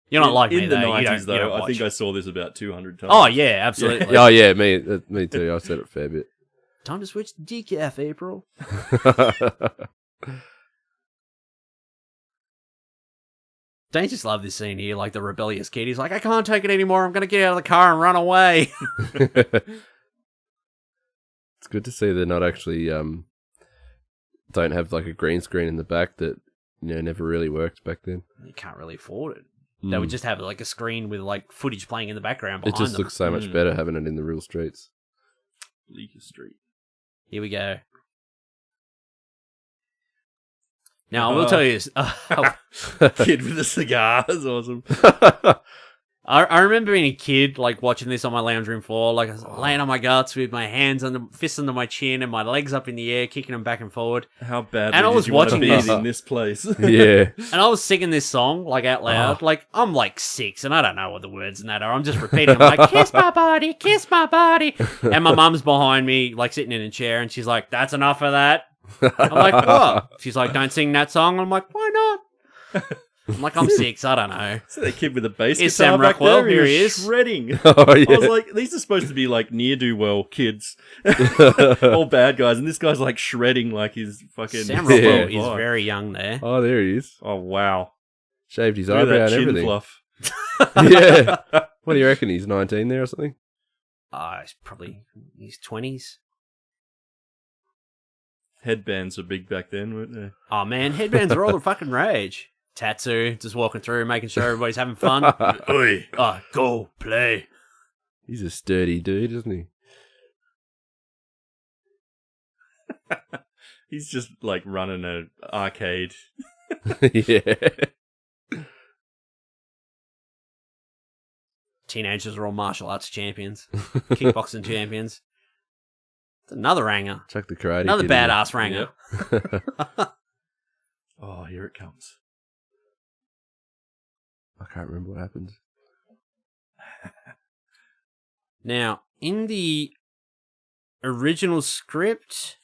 You're not like me, in the though. 90s, you don't though, watch. I think I saw this about 200 times. Oh, yeah, absolutely. Oh, yeah, me too. I've said it a fair bit. Time to switch to decaf, April. Don't you just love this scene here, like the rebellious kid. He's like, I can't take it anymore. I'm going to get out of the car and run away. It's good to see they're not actually don't have like a green screen in the back that never really worked back then. You can't really afford it. They would just have like a screen with like footage playing in the background It behind just them. looks so much better having it in the real streets. Bleecker Street. Here we go. Now, I will tell you this. Kid with a cigar. That's awesome. I remember being a kid, like, watching this on my lounge room floor, like, I was laying on my guts with my hands on the fists under my chin and my legs up in the air, kicking them back and forward. How badly And I was did you want to watching be this. in this place? Yeah. And I was singing this song, like, out loud. Like, I'm, like, 6, and I don't know what the words in that are. I'm just repeating. I'm like, kiss my body, kiss my body. And my mum's behind me, like, sitting in a chair, and she's like, that's enough of that. I'm like, what? She's like, don't sing that song. I'm like, why not? I'm like, I'm 6, I don't know. So that kid with the bass Here's guitar Sam back Rockwell, there, here he he was is. shredding. Oh, yeah. I was like, these are supposed to be like near-do-well kids. All bad guys, and this guy's like shredding like he's fucking... Sam Rockwell Yeah. is very young there. Oh, there he is. Oh, wow. Shaved his Look at eyebrow that and chin everything. fluff. Yeah. What do you reckon? He's 19 there or something? He's probably his 20s. Headbands were big back then, weren't they? Oh, man, headbands are all the fucking rage. Tatsu, just walking through, making sure everybody's having fun. Oi. Go, play. He's a sturdy dude, isn't he? He's just like running an arcade. Yeah. Teenagers are all martial arts champions. Kickboxing champions. It's another ranger. Chuck the karate. Another kid in badass ranger. Oh, here it comes. I can't remember what happens. Now, in the original script,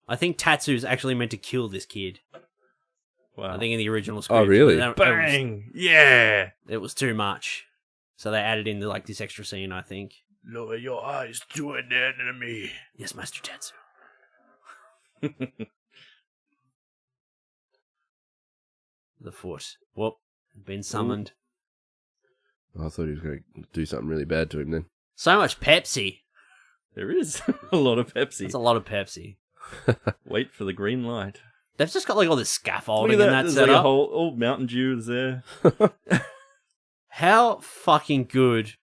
I think Tatsu's actually meant to kill this kid. Wow. I think in the original script. Oh, really? Bang! Yeah! It was too much. So they added in like this extra scene, I think. Lower your eyes to an enemy. Yes, Master Tatsu. The foot. Whoop. Been summoned. I thought he was going to do something really bad to him then. So much Pepsi. There is a lot of Pepsi. That's a lot of Pepsi. Wait for the green light. They've just got like all this Look scaffolding at that. in that There's like a setup. whole old Mountain Dew is there. How fucking good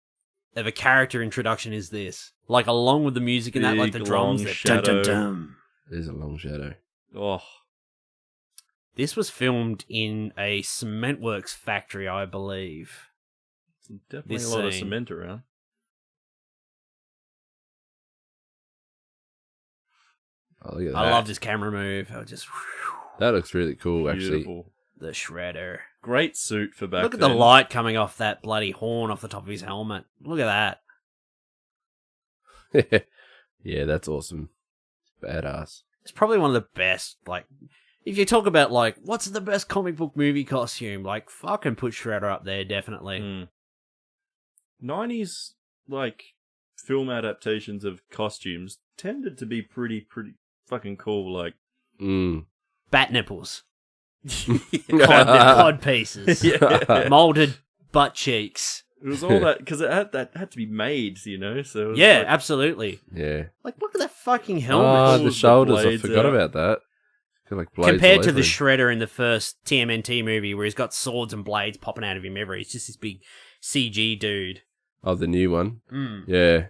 of a character introduction is this? Like along with the music and that, like the Big, drums. long That shadow. dun, dun, dun. There's a long shadow. Oh, This was filmed in a cement works factory, I believe. definitely This a lot of scene. cement around. Oh, look at that. I love this camera move. I just That looks really cool, actually. Beautiful. the shredder. Great suit for back Look at then. the light coming off that bloody horn off the top of his helmet. Look at that. Yeah, that's awesome. Badass. It's probably one of the best. Like, if you talk about like what's the best comic book movie costume, like fucking put Shredder up there, definitely. Mm. 90s, like, film adaptations of costumes tended to be pretty fucking cool. Like, Mm. Bat nipples, cod pieces, yeah. molded butt cheeks. It was all that, because it had to be made, you know? So it was Yeah, like, absolutely. Yeah. Like, look at that fucking Oh, helmet. the the shoulders. I blades forgot out. about that. Got, like, blades Compared all to over the him. Shredder in the first TMNT movie, where he's got swords and blades popping out of him everywhere. He's just this big CG dude. Oh, the new one. Mm. Yeah.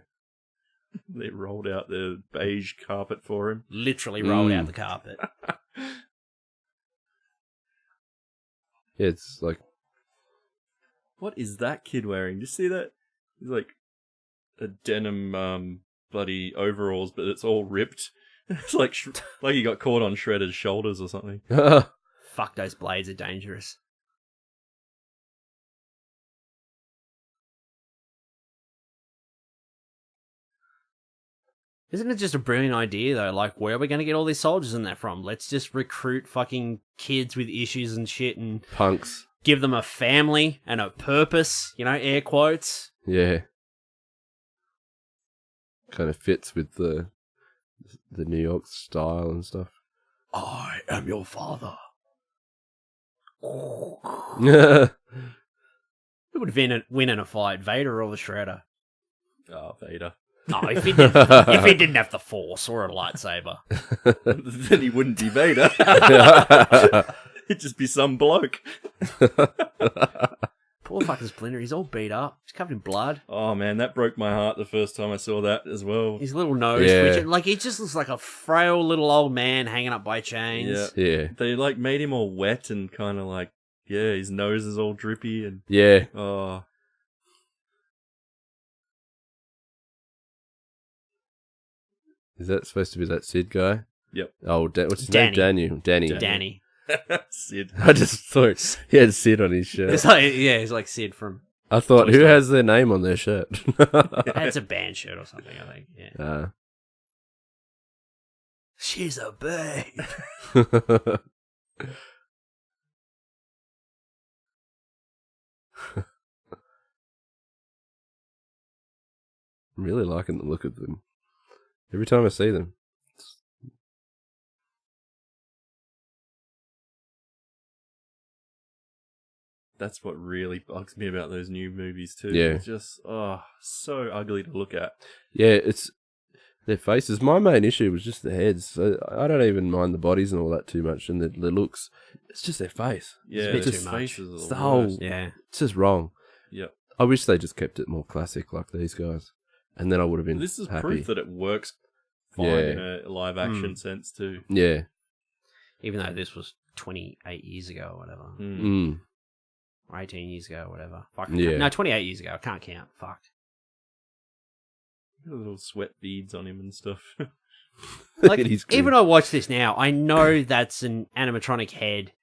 They rolled out the beige carpet for him. Literally rolled Mm. out the carpet. Yeah, it's like... What is that kid wearing? Do you see that? He's like a denim bloody overalls, but it's all ripped. It's like like he got caught on Shredder's shoulders or something. Fuck, those blades are dangerous. Isn't it just a brilliant idea, though? Like, where are we going to get all these soldiers in there from? Let's just recruit fucking kids with issues and shit and punks. give them a family and a purpose, you know, air quotes. Yeah. Kind of fits with the New York style and stuff. I am your father. Yeah. Who would win in a fight, Vader or the Shredder? Oh, Vader. No, if he didn't have the Force or a lightsaber. Then he wouldn't be Vader. He'd just be some bloke. Poor fucking Splinter, he's all beat up. He's covered in blood. Oh man, that broke my heart the first time I saw that as well. His little nose, Yeah. like he just looks like a frail little old man hanging up by chains. Yeah. Yeah. They like made him all wet and kind of like Yeah, his nose is all drippy and Yeah. oh, Is that supposed to be that Sid guy? yep. Oh, what's his Danny. name? Danny. Danny. Sid. I just thought he had Sid on his shirt. It's like, yeah, he's like Sid from. I thought, Toy who Story. has their name on their shirt? It's a band shirt or something, I think. Yeah. She's a babe. I'm really liking the look of them. Every time I see them. That's what really bugs me about those new movies too. Yeah. It's just so ugly to look at. Yeah, it's their faces. My main issue was just the heads. I don't even mind the bodies and all that too much, and the looks. It's just their face. Yeah, a bit their too much. faces are It's the the whole- worst. Yeah. It's just wrong. Yep. I wish they just kept it more classic like these guys, and then I would have been This is happy. proof that it works fine Yeah. in a live action sense too. Yeah. Even though this was 28 years ago or whatever. Mm. Or 18 years ago or whatever. Fuck. Yeah. No, 28 years ago. I can't count. Fuck. Got little sweat beads on him and stuff. Like, It is even good. I watch this now, I know that's an animatronic head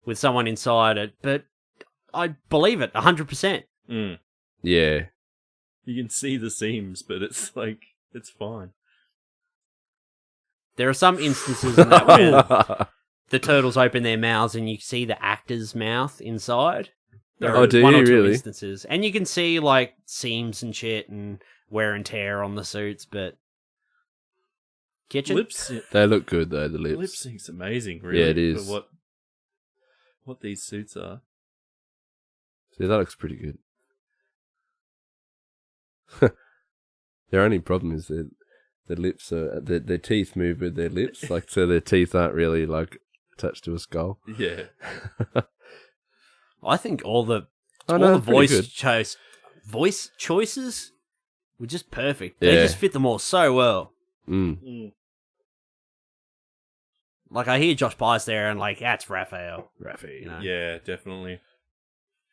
with someone inside it, but I believe it 100%. Mm. Yeah. You can see the seams, but it's like it's fine. There are some instances in that where the turtles open their mouths and you see the actor's mouth inside. There Oh, are do one you or two really? instances. And you can see, like, seams and shit and wear and tear on the suits, but... Kitchen? They look good though, the Lip lips. sync's amazing, really. Yeah, it is. For what these suits are. See, that looks pretty good. Their only problem is that the lips are their teeth move with their lips, like so their teeth aren't really like attached to a skull. Yeah. I think all the Oh, no, pretty good. voice choices were just perfect. Yeah. They just fit them all so well. Mm. Mm. Like, I hear Josh Pice there and, like, that's Raphael. You know? Yeah, definitely.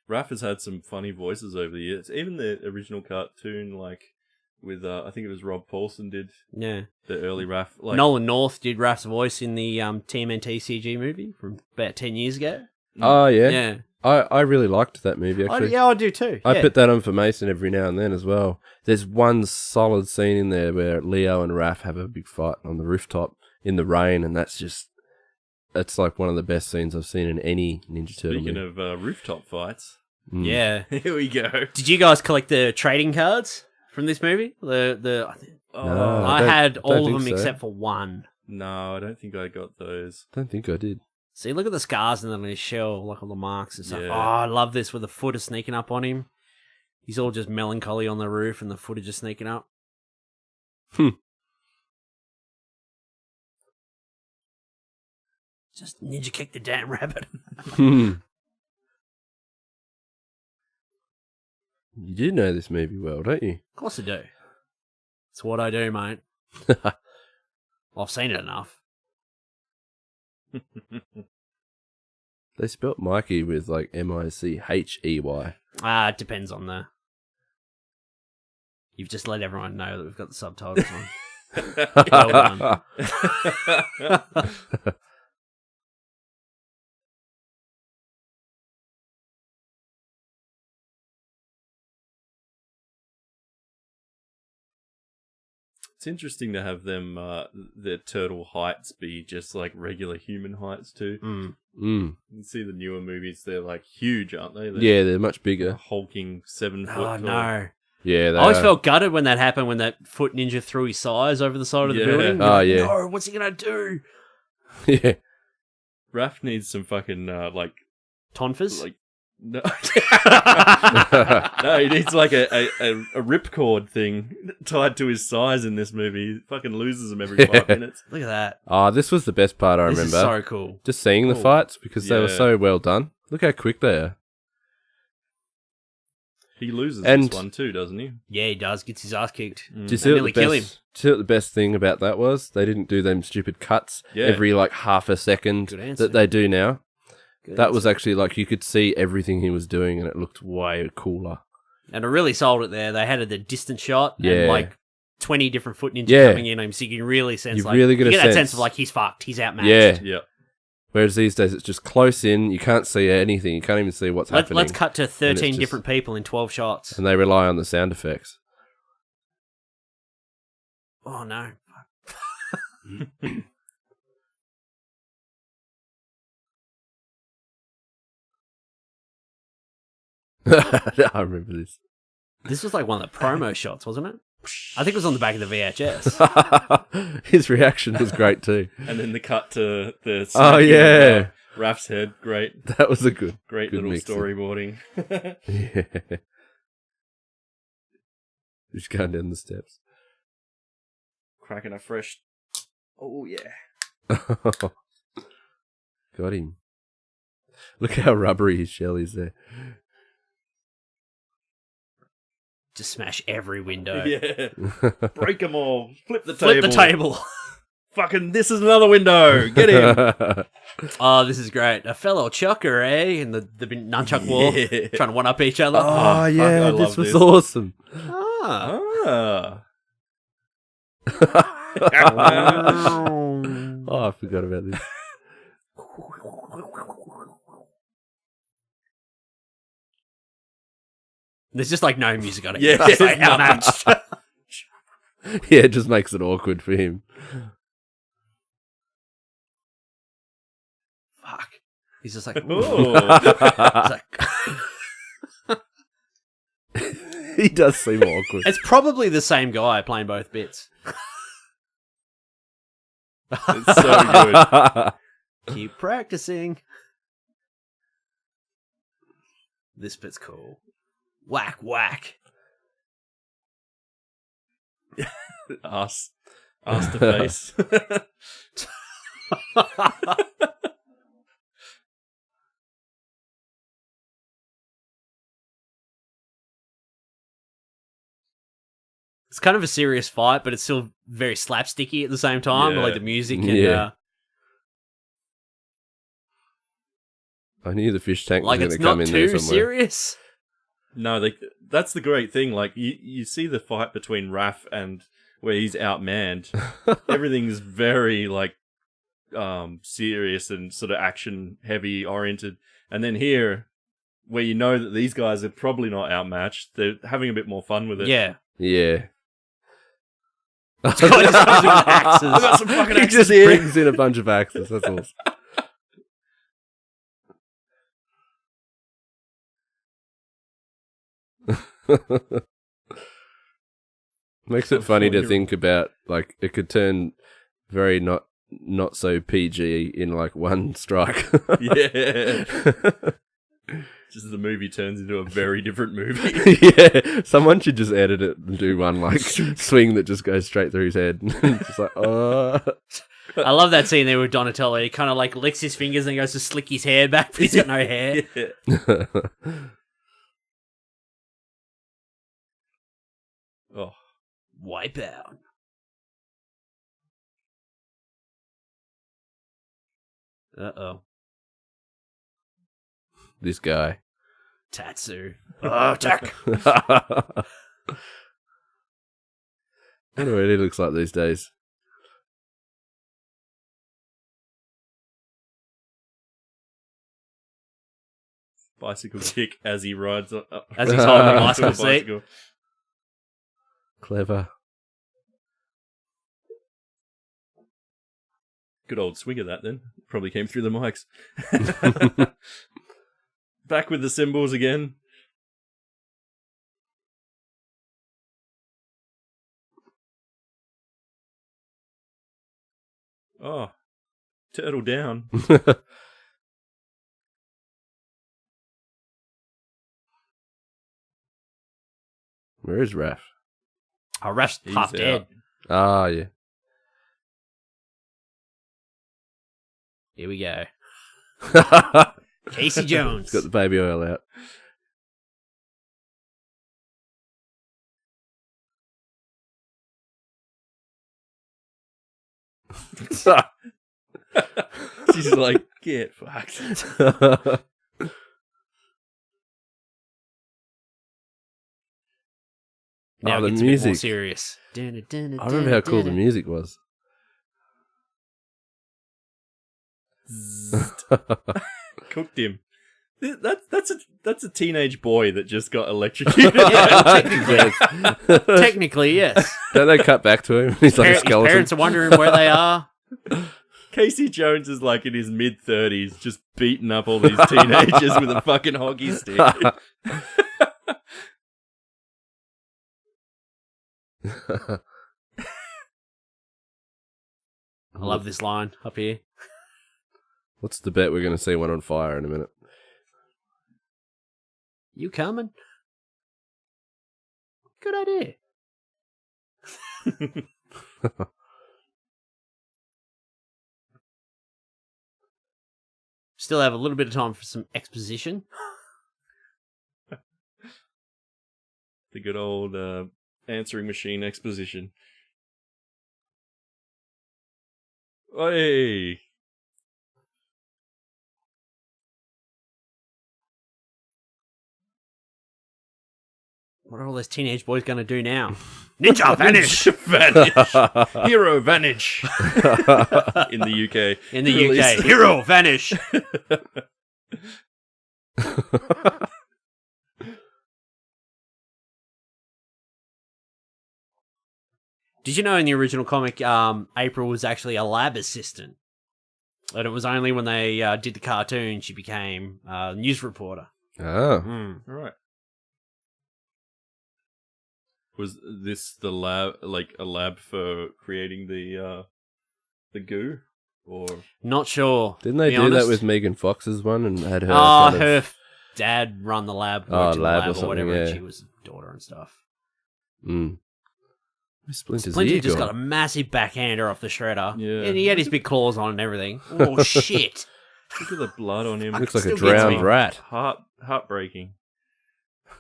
Raph has had some funny voices over the years. Even the original cartoon, like, with, I think it was Rob Paulson did Yeah. the early Raph. Like, Nolan North did Raph's voice in the TMNT CG movie from about 10 years ago. Oh yeah. Yeah. I really liked that movie actually. I do too. I yeah. put that on for Mason every now and then as well. There's one solid scene in there where Leo and Raph have a big fight on the rooftop in the rain, and that's like one of the best scenes I've seen in any Ninja Turtle speaking movie. of rooftop fights, Mm. Yeah. here we go. Did you guys collect the trading cards from this movie? I No. I don't- had don't all of think them so. except for one. No, I don't think I got those. Don't think I did. See, look at the scars on his shell, like all the marks and stuff. Yeah. Oh, I love this where the foot is sneaking up on him. He's all just melancholy on the roof and the foot is just sneaking up. Just ninja kick the damn rabbit. You do know this movie well, don't you? Of course I do. It's what I do, mate. I've seen it enough. They spelt Mikey with like Michey. It depends on the... You've just let everyone know that we've got the subtitles on. Well done. It's interesting to have them, their turtle heights be just like regular human heights too. Mm. Mm. You can see the newer movies, they're like huge, aren't they? Yeah, they're much A bigger. hulking 7 foot. Oh, tall. no. Yeah, they I always are. felt gutted when that happened, when that foot ninja threw his size over the side of the Yeah. building. Oh, Like, yeah. No, what's he going to do? Yeah. Raph needs some fucking, like, Tonfas? no. No, he needs like a ripcord thing tied to his size in this movie. He fucking loses them every 5 minutes. Look at that. This was the best part I This remember. is so cool. Just seeing the Cool. fights because they were Yeah. so well done. Look how quick they are. He loses And- this one too, doesn't he? Yeah, he does. Gets his ass kicked. Do you They see what nearly the kill him. best? Do you see what the best thing about that was? They didn't do them stupid cuts Yeah. every like half a second Good answer. that they do now. Good That was answer. actually like you could see everything he was doing, and it looked way cooler. And I really sold it there. They had the distant shot Yeah. and like 20 different foot ninja Yeah. coming in on him, so you can really sense You like really get you a get that sense sense. of like he's fucked, he's outmatched. Yeah. Yeah. Whereas these days it's just close in. You can't see anything. You can't even see what's happening. Let's cut to 13 just- different people in 12 shots. And they rely on the sound effects. Oh no. I remember this. This was like one of the promo shots, wasn't it? I think it was on the back of the VHS. His reaction was great too. And then the cut to the Oh, smacking yeah. of, Raph's head. Great That was a good little mixing. storyboarding. Yeah. Just going down the steps. Cracking a fresh. Oh yeah. Got him. Look how rubbery his shell is there. Just smash every window. Yeah. Break them all. Flip the Flip table. the table. Fucking, this is another window. Get him. Oh, this is great. A fellow chucker, eh? In the nunchuck war. Yeah. Trying to one-up each other. Oh, fuck, yeah, I this love was this. awesome. Ah. Ah. Oh, I forgot about this. There's just like no music on it. Yeah, It's like no. outmatched. Yeah, it just makes it awkward for him. Fuck. He's just like, ooh. Oh. He's like, He does seem awkward. it's probably the same guy playing both bits. It's so good. Keep practicing. This bit's cool. Whack, whack. Ass to face. It's kind of a serious fight, but it's still very slapsticky at the same time. Yeah. Like the music and Yeah. I knew the fish tank like was going it's to come not in there too somewhere. serious. No, that's the great thing. Like you see the fight between Raph and where he's outmanned. Everything's very like serious and sort of action heavy oriented. And then here, where you know that these guys are probably not outmatched, they're having a bit more fun with it. Yeah. Yeah. It's got his hands with axes. I got some fucking He axes just here. brings in a bunch of axes. That's awesome. Makes it funny to think about, like, it could turn very not so PG in like one strike. Yeah. Just the movie turns into a very different movie. Yeah, someone should just edit it and do one like swing that just goes straight through his head. Just like, oh. I love that scene there with Donatello. He kind of like licks his fingers and goes to slick his hair back, but he's got no hair. Yeah. Oh. Wipe out. Uh-oh. This guy. Tatsu. Oh, attack. I wonder what he looks like these days. Bicycle kick as he rides As he's holding the onto a bicycle seat. Clever. Good old swing of that then. Probably came through the mics. Back with the cymbals again. Oh. Turtle down. Where is Raph? Oh, Raph's He's half dead. out. Ah, yeah. Here we go. He's Casey Jones. got the baby oil out. She's like, get fucked. Now the it gets a bit more music. serious. I remember how cool the music was. Cooked him. That's a teenage boy that just got electrocuted. Yeah, technically, yes. Don't they cut back to him? He's like a His skeleton. parents are wondering where they are. Casey Jones is like in his mid-30s, just beating up all these teenagers with a fucking hockey stick. I love this line up here. What's the bet we're going to see one on fire in a minute? You coming? Good idea. Still have a little bit of time for some exposition. The good old answering machine exposition. Hey. What are all those teenage boys going to do now? Ninja vanish! Vanish! Hero vanish! In the UK. In the UK. Hero vanish! Did you know in the original comic, April was actually a lab assistant? And it was only when they did the cartoon she became a news reporter. Oh. Right. Was this the lab, like a lab for creating the goo, or Not sure. Didn't they be do honest. that with Megan Fox's one and had her? Oh, kind of- her dad run the lab, Oh, worked in the lab or lab or something, whatever, and yeah. she was a daughter and stuff. Mm. Splinter's Splinter ear just gone. got a massive backhander off the shredder. Yeah. And he had his big claws on and everything. Oh, shit. look at the blood on him? Looks like a Still gets drowned me. rat. Heartbreaking.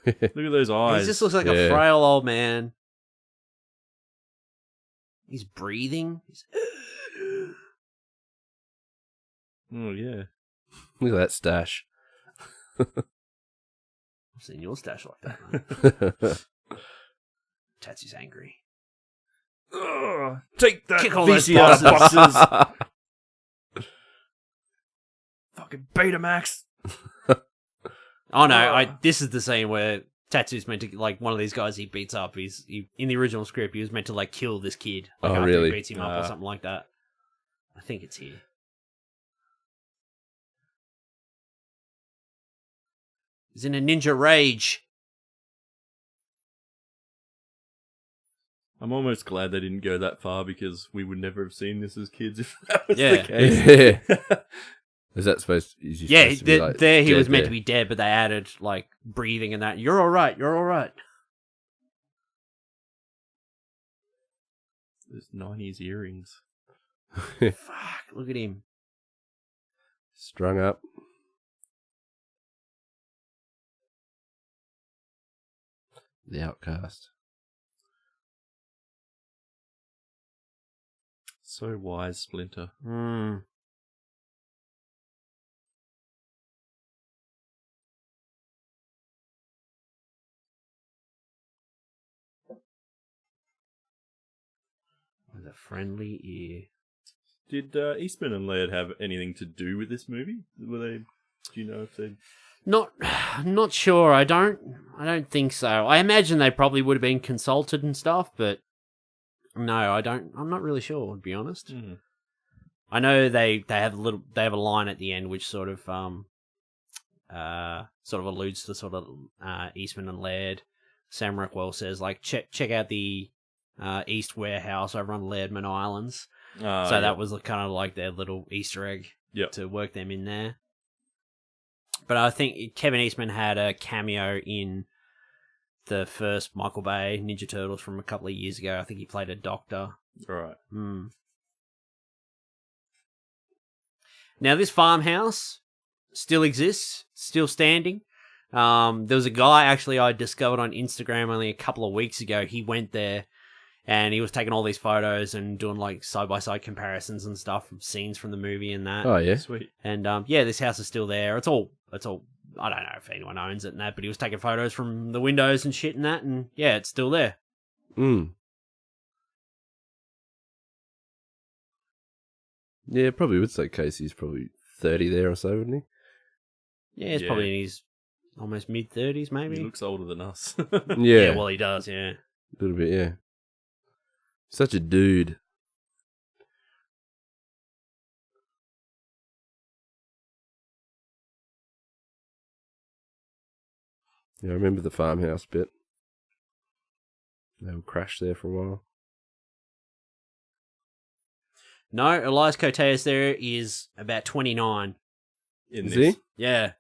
Look at those eyes. He just looks like Yeah. a frail old man. He's breathing. Oh yeah. Look at that stash. I've seen your stash like that, man. Tatsy's angry. Ugh, take that, Kick all those VCR boxes. boxes. Fucking Betamax. Oh no, this is the scene where Tatsu's meant to, like, one of these guys he beats up. He in the original script, he was meant to, like, kill this kid. Like, Oh, after really? he beats him up or something like that. I think it's here. He's in a ninja rage. I'm almost glad they didn't go that far because we would never have seen this as kids if that was Yeah. the case. Yeah. Is that supposed? Is he Yeah, supposed to be, like, there he was dead meant there? to be dead, but they added, like, breathing and that. You're all right. You're all right. Those 90s earrings. Fuck, look at him. Strung up. The outcast. So wise, Splinter. Hmm. With a friendly ear. Did Eastman and Laird have anything to do with this movie? Were they? Do you know if they? Not sure. I don't think so. I imagine they probably would have been consulted and stuff, but no, I don't. I'm not really sure, to be honest. Mhm. I know they have a line at the end which sort of alludes to sort of Eastman and Laird. Sam Rockwell says, like, check out the East Warehouse over on Lairdman Islands. So that was kind of like their little Easter egg to work them in there. But I think Kevin Eastman had a cameo in the first Michael Bay Ninja Turtles from a couple of years ago. I think he played a doctor. Right. Now, this farmhouse still exists, still standing. There was a guy, actually, I discovered on Instagram only a couple of weeks ago. He went there And he was taking all these photos and doing like side-by-side comparisons and stuff of scenes from the movie and that. Oh yeah. Sweet. And yeah, this house is still there. It's all. I don't know if anyone owns it and that, but he was taking photos from the windows and shit and that, and yeah, it's still there. Mm. Yeah, probably would say Casey's probably 30 there or so, wouldn't Yeah, he's Yeah. probably in his almost mid-30s, maybe. He looks older than us. he? Yeah, Well, he does, yeah. a little bit, yeah. Such a dude. Yeah, I remember the farmhouse bit. They would crash there for a while. No, Elias Koteas there is about 29. In Is this. he? Yeah.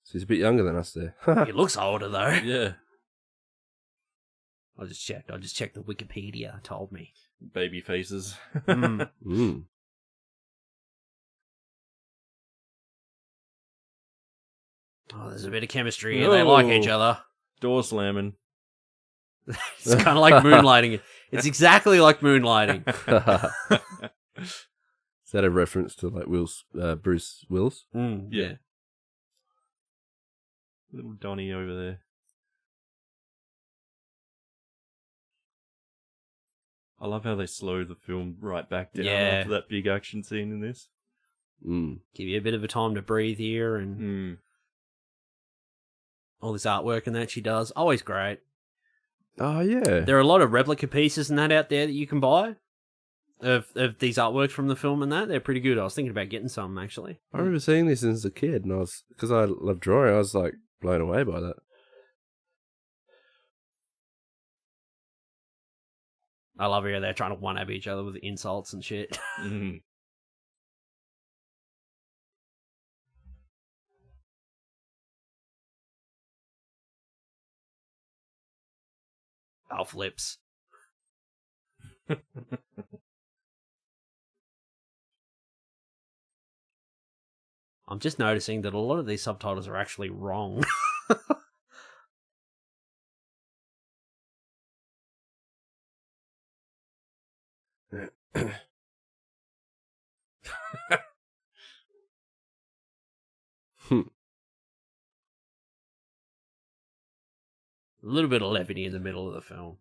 So he's a bit younger than us there. He looks older, though. Yeah. I just checked the Wikipedia, told me. Baby faces. Mm. Mm. Oh, there's a bit of chemistry here. They like each other. Door slamming. It's kind of like moonlighting. It's exactly like moonlighting. Is that a reference to like Bruce Willis? Yeah. Little Donnie over there. I love how they slow the film right back down Yeah. after that big action scene in this. Mm. Give you a bit of a time to breathe here, and Mm. all this artwork and that she does. Always great. Oh yeah. There are a lot of replica pieces and that out there that you can buy of these artworks from the film and that. They're pretty good. I was thinking about getting some, actually. I remember seeing this as a kid, and because I love drawing, I was like blown away by that. I love how they're trying to one-up each other with insults and shit. Mm. Elf lips. I'm just noticing that a lot of these subtitles are actually wrong. A little bit of levity in the middle of the film.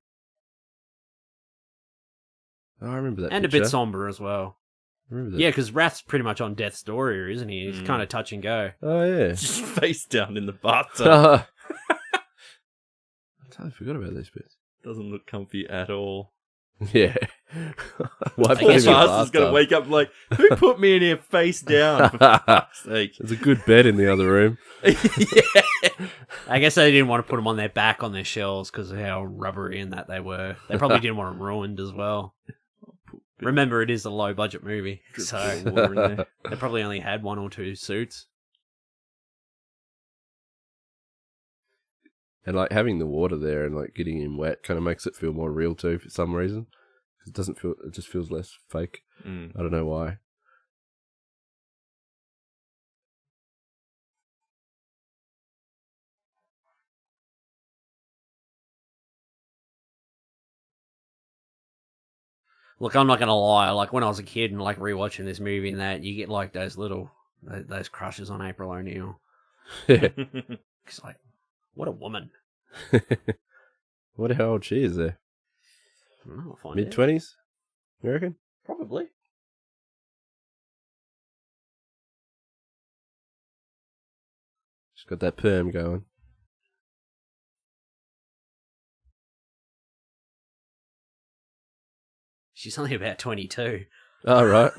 Oh, I remember that And picture. a bit somber as well. I remember that. Yeah, because Raph's pretty much on death's door here, isn't he? He's Mm. kind of touch and go. Oh yeah. Just face down in the bathtub. I totally forgot about these bits. Doesn't look comfy at all. Yeah. Why I guess Poor Master's gonna wake up like, who put me in here face down? For fuck's sake. There's a good bed in the other room. Yeah. I guess they didn't want to put them on their back on their shelves because of how rubbery and that they were. They probably didn't want them ruined as well. Remember, it is a low-budget movie, Drips so of water in there. they probably only had one or two suits. And like having the water there and like getting him wet kind of makes it feel more real too for some reason. 'Cause it doesn't feel, it just feels less fake. Mm. I don't know why. Look, I'm not gonna lie. Like when I was a kid and like rewatching this movie and that, you get like those crushes on April O'Neil. Yeah. It's like, what a woman. What how old she is there? I don't know, I'll find Mid out. 20s? You reckon? Probably. She's got that perm going. She's only about 22. Oh, right.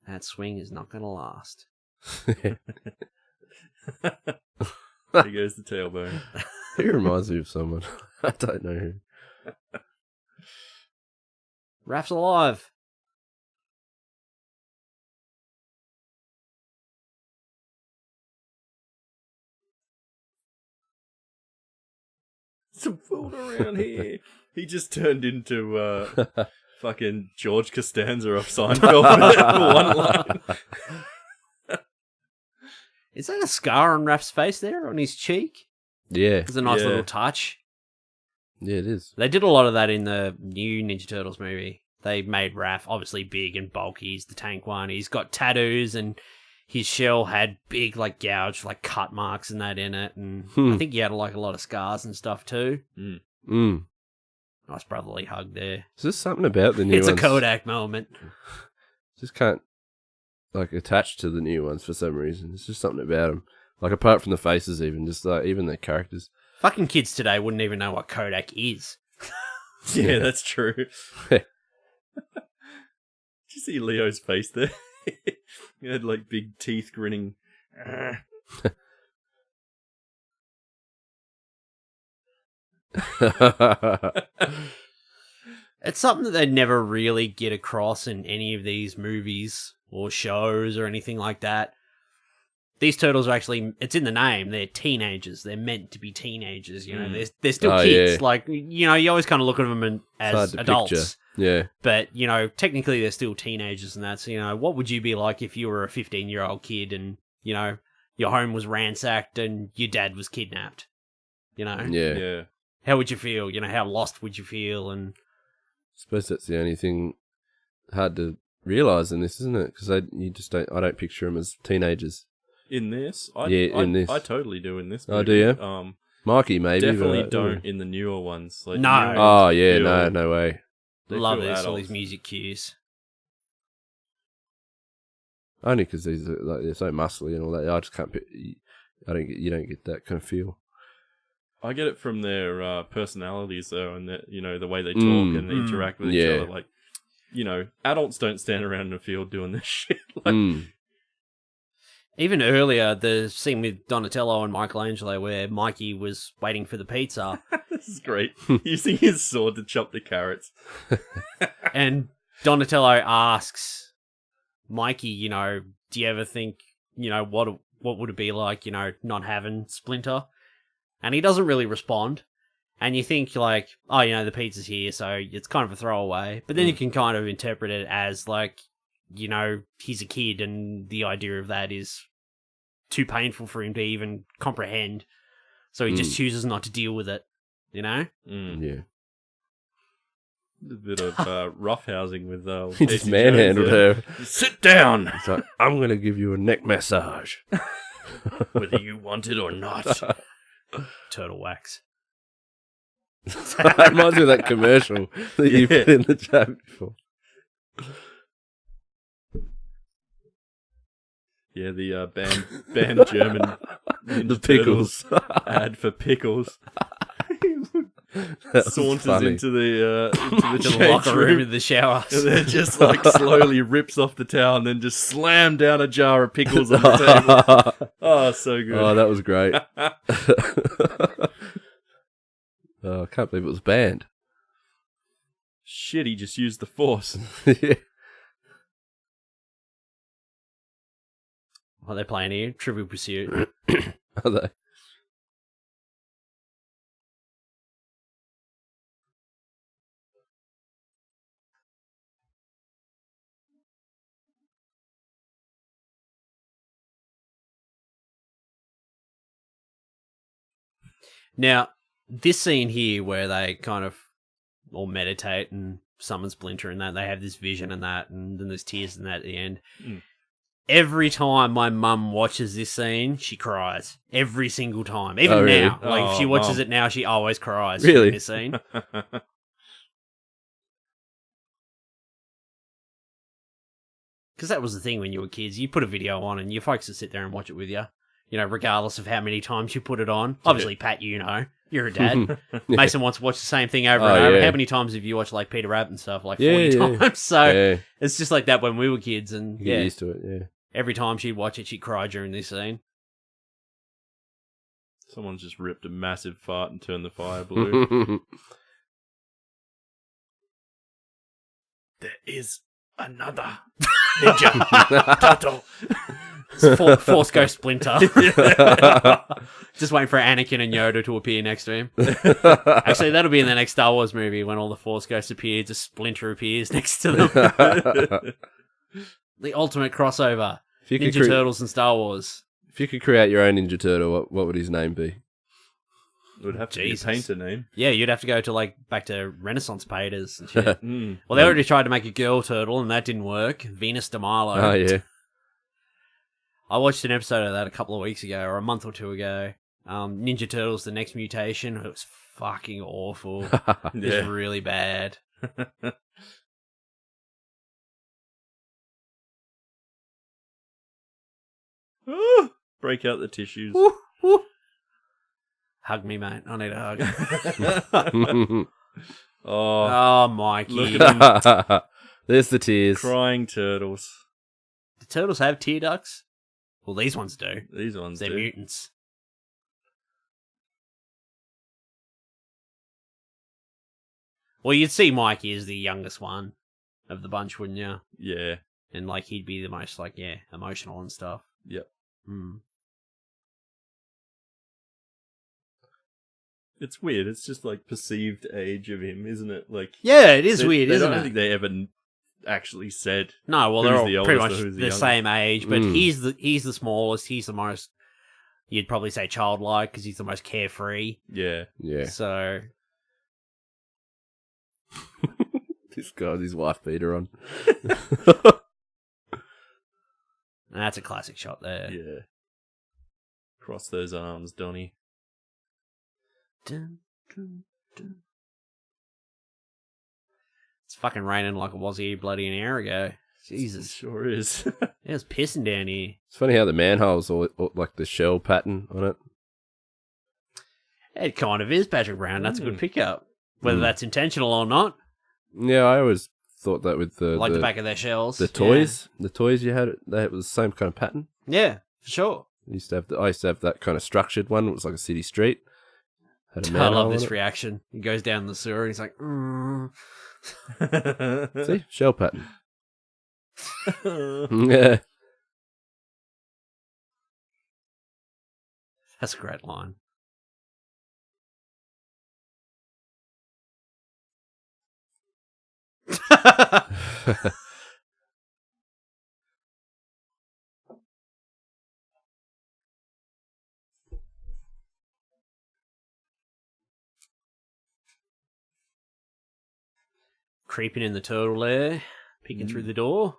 That swing is not gonna last. There goes the tailbone. He reminds me of someone. I don't know who. Raph's alive. Some food around here. He just turned into fucking George Costanza off Seinfeld for one line. Is that a scar on Raph's face there on his cheek? Yeah. It's a nice Yeah. little touch. Yeah, it is. They did a lot of that in the new Ninja Turtles movie. They made Raph obviously big and bulky. He's the tank one. He's got tattoos, and his shell had big, like, gouged, like, cut marks and that in it. And I think he had, like, a lot of scars and stuff, too. Nice brotherly hug there. Is there something about the new It's ones? a Kodak moment. Just can't, like, attach to the new ones for some reason. It's just something about them. Like, apart from the faces even, just, like, even their characters. Fucking kids today wouldn't even know what Kodak is. Yeah, that's true. Did you see Leo's face there? He had like big teeth grinning. It's something that they never really get across in any of these movies or shows or anything like that. These turtles are actually, it's in the name, they're teenagers. They're meant to be teenagers, you know. They're still kids. Yeah. Like, you know, you always kind of look at them as hard to adults. picture. Yeah. But, you know, technically they're still teenagers and that. So, you know, what would you be like if you were a 15-year-old kid and, you know, your home was ransacked and your dad was kidnapped? You know? Yeah. Yeah. How would you feel? You know, how lost would you feel? And I suppose that's the only thing hard to realise in this, isn't it? Because I don't picture them as teenagers. In this? In this. I totally do in this Oh, movie. do you? Mikey, maybe. Definitely but, don't in the newer ones. Like, No. the newer Oh, ones yeah, feel- no way. they love feel this, all adults. these music cues. Only because these are, like, they're so muscly and all that. I just can't. You don't get that kind of feel. I get it from their personalities, though, and the way they talk and they interact with each yeah. other. Like, adults don't stand around in a field doing this shit. Like, Even earlier, the scene with Donatello and Michelangelo where Mikey was waiting for the pizza this is great. Using his sword to chop the carrots. and Donatello asks Mikey, you know, do you ever think, you know, what would it be like, you know, not having Splinter? And he doesn't really respond. And you think, like, oh, you know, the pizza's here, so it's kind of a throwaway. But then you can kind of interpret it as, like, you know, he's a kid and the idea of that is too painful for him to even comprehend. So he just chooses not to deal with it, you know? Yeah. A bit of roughhousing with He just Casey manhandled Jones her. there. Sit down! It's like, I'm going to give you a neck massage. Whether you want it or not. Turtle wax. That reminds me of that commercial that you put in the chat before. Yeah, the banned German Ninja The pickles. Turtles ad for pickles. That was Saunters funny. into the To the change locker room in the shower. and then just like slowly rips off the towel and then just slam down a jar of pickles on the table. Oh, so good. Oh, that was great. Oh, I can't believe it was banned. Shit, he just used the force. Yeah. What are they playing here? Trivial Pursuit. Are they? Now, this scene here where they kind of all meditate and summon Splinter and that, they have this vision and that, and then there's tears and that at the end. Every time my mum watches this scene, she cries. Every single time. Even Oh, really? now. Like, if she Oh, watches Mum. it now, she always cries Really? in this scene. Because that was the thing when you were kids. You put a video on and your folks would sit there and watch it with you. You know, regardless of how many times you put it on. Obviously, Pat, you know. You're a dad. Mason wants to watch the same thing over and over. yeah. How many times have you watched, like, Peter Rabbit and stuff? Like, 40 Yeah. times. So, Yeah. it's just like that when we were kids. And, You get yeah, used to it, yeah. every time she'd watch it, she'd cry during this scene. Someone's just ripped a massive fart and turned the fire blue. There is Another ninja turtle. It's Force Ghost Splinter. Just waiting for Anakin and Yoda to appear next to him. Actually, that'll be in the next Star Wars movie when all the Force Ghosts appear. Just Splinter appears next to them. The ultimate crossover. Ninja Turtles and Star Wars. If you could create your own Ninja Turtle, what would his name be? It would have to be a painter name. Yeah, you'd have to go to back to Renaissance painters and shit. Well, they already tried to make a girl turtle and that didn't work. Venus de Milo. Oh, yeah. I watched an episode of that a couple of weeks ago, or a month or two ago. Ninja Turtles: The Next Mutation. It was fucking awful. It was really bad. Break out the tissues. Woo, woo. Hug me, mate. I need a hug. Oh, Mikey. There's the tears. Crying turtles. Do turtles have tear ducts? Well, these ones do. These ones They're do. mutants. Well, you'd see Mikey as the youngest one of the bunch, wouldn't you? Yeah. And he'd be the most emotional and stuff. Yep. It's weird. It's just perceived age of him, isn't it? Yeah, it is weird, isn't I don't it? think they ever actually said. No, well, who's they're all the pretty oldest much or who's the the youngest. same age, but he's the smallest. He's the most. You'd probably say childlike because he's the most carefree. Yeah. Yeah. So This guy with his wife beater on. that's a classic shot there. Yeah. Cross those arms, Donnie. Dun, dun, dun. It's fucking raining like it was here bloody an hour ago. Jesus. It sure is. It was pissing down here. It's funny how the manhole's all like the shell pattern on it. It kind of is, Patrick Brown. That's a good pickup. Whether that's intentional or not. Yeah, I always thought that with the back of their shells. the toys, the toys you had, that was the same kind of pattern. Yeah, for sure. I used to have that kind of structured one. It was like a city street. Had a I manhole love on this it. reaction. He goes down the sewer and he's like, See, shell pattern. Yeah. That's a great line. Creeping in the turtle there, peeking through the door.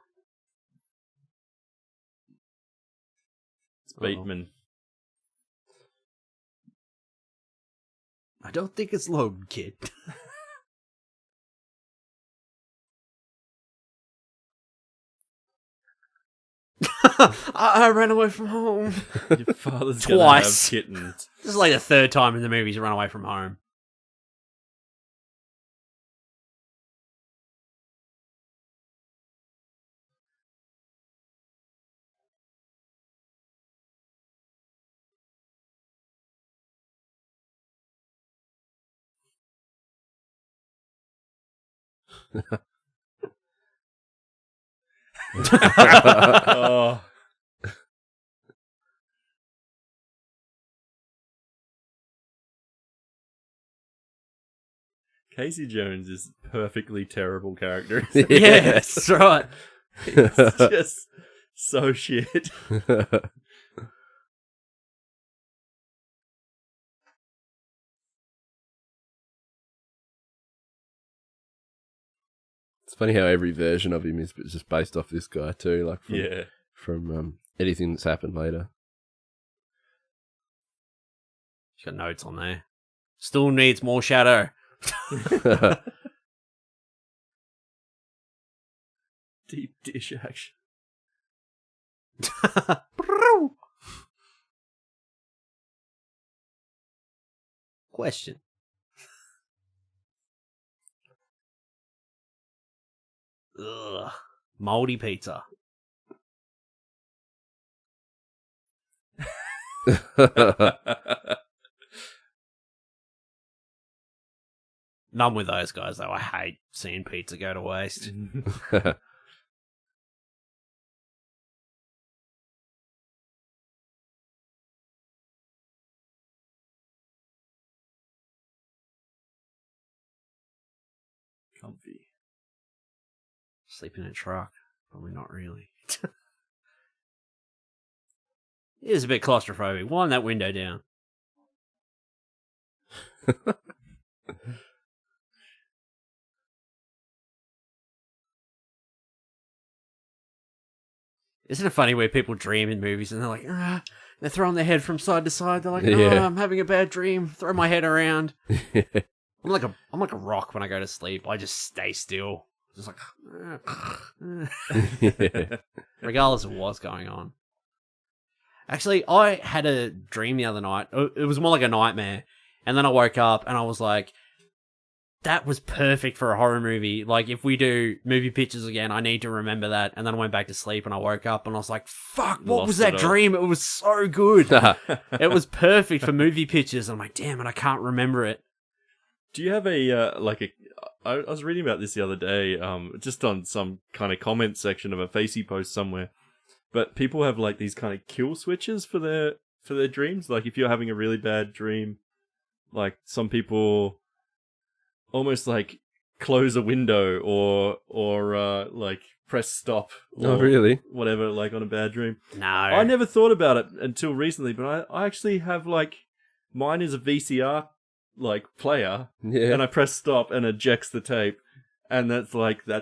It's Bateman. I don't think it's Logan, kid. I ran away from home. Your father's gonna Twice. have kittens. This is like the third time in the movie he's run away from home. Oh. Casey Jones is a perfectly terrible character. Yeah, that's right. It's just so shit. It's funny how every version of him is just based off this guy too, like from anything that's happened later. She's got notes on there. Still needs more shadow. Deep dish action. Question. Ugh. Moldy pizza. None with those guys, though. I hate seeing pizza go to waste. Comfy. Sleep in a truck. Probably not really. It is a bit claustrophobic. Wind that window down. Isn't it funny where people dream in movies and they're like, they're throwing their head from side to side. They're like, I'm having a bad dream. Throw my head around. I'm like a rock when I go to sleep. I just stay still. Just like, regardless of what's going on. Actually, I had a dream the other night. It was more like a nightmare. And then I woke up and I was like, that was perfect for a horror movie. Like, if we do movie pictures again, I need to remember that. And then I went back to sleep and I woke up and I was like, fuck, what was that dream? It was so good. It was perfect for movie pictures. I'm like, damn it, I can't remember it. Do you have I was reading about this the other day, just on some kind of comment section of a Facey post somewhere. But people have like these kind of kill switches for their dreams. Like if you're having a really bad dream, like some people almost like close a window or like press stop. Or really? Whatever, like on a bad dream. No. I never thought about it until recently, but I actually have like, mine is a VCR like player, and I press stop and ejects the tape, and that's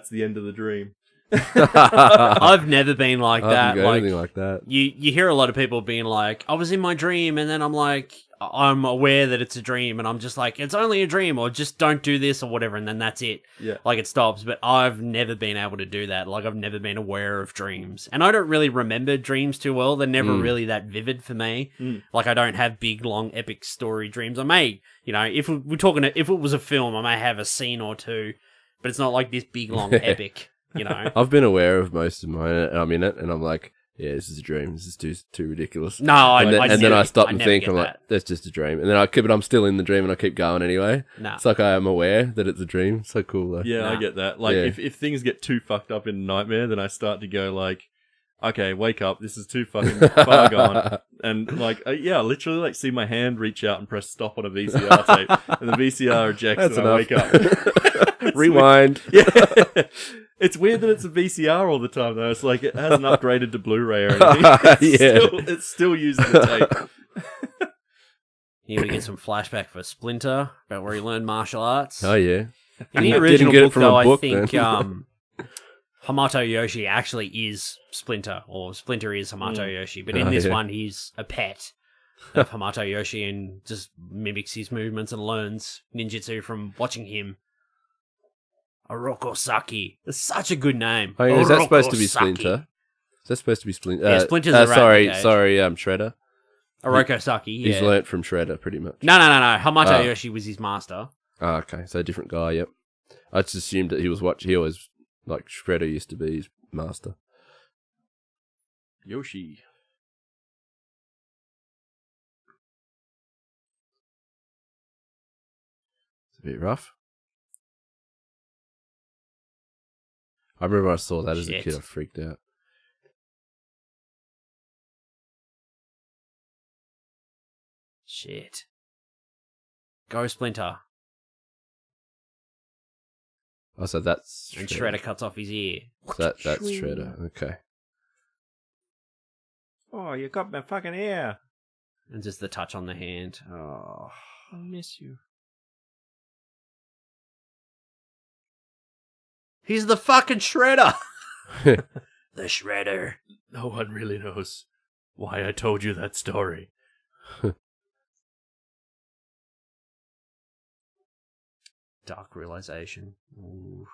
the end of the dream. I've never been like that. Anything like that. You hear a lot of people being like, I was in my dream, and then I'm like, I'm aware that it's a dream, and I'm just like, it's only a dream, or just don't do this or whatever, and then that's it. Yeah. Like, it stops. But I've never been able to do that. Like, I've never been aware of dreams. And I don't really remember dreams too well. They're never really that vivid for me. Like, I don't have big, long, epic story dreams. I may, if if it was a film, I may have a scene or two, but it's not like this big, long, epic, I've been aware of most of mine, and I'm in it, and I'm like, yeah, this is a dream. This is too ridiculous. No, then I stop and think, I'm that. like, that's just a dream. And then but I'm still in the dream and I keep going anyway. No. It's like I am aware that it's a dream. So cool though. Yeah, I get that. Like if things get too fucked up in a nightmare, then I start to go like, okay, wake up. This is too fucking far gone. And like, I literally like see my hand reach out and press stop on a VCR tape, and the VCR ejects, That's and enough. I wake up. Rewind. Yeah. It's weird that it's a VCR all the time, though. It's like it hasn't upgraded to Blu-ray or anything. It's still using the tape. You're going to get some flashback for Splinter, about where he learned martial arts. Oh, yeah. In the original get it book, from a though, book, I think then. Hamato Yoshi actually is Splinter, or Splinter is Hamato Yoshi. But in this one, he's a pet of Hamato Yoshi and just mimics his movements and learns ninjutsu from watching him. Orokosaki. That's such a good name. Oh, yeah, is that supposed to be Orokosaki. Splinter? Is that supposed to be Splinter? Yeah, Splinter's the rat sorry, cage. Shredder. Orokosaki, yeah. He's learnt from Shredder, pretty much. No. Hamato Yoshi was his master. Oh, okay. So a different guy, yep. I just assumed that he always, like, Shredder used to be his master. Yoshi. It's a bit rough. I remember I saw that as a kid. I freaked out. Shit. Go Splinter. Oh, so that's Shredder. And Shredder cuts off his ear. So that's Shredder. Okay. Oh, you got my fucking ear. And just the touch on the hand. Oh, I miss you. he's the fucking Shredder. The Shredder. No one really knows why I told you that story. Dark realization. Ooh.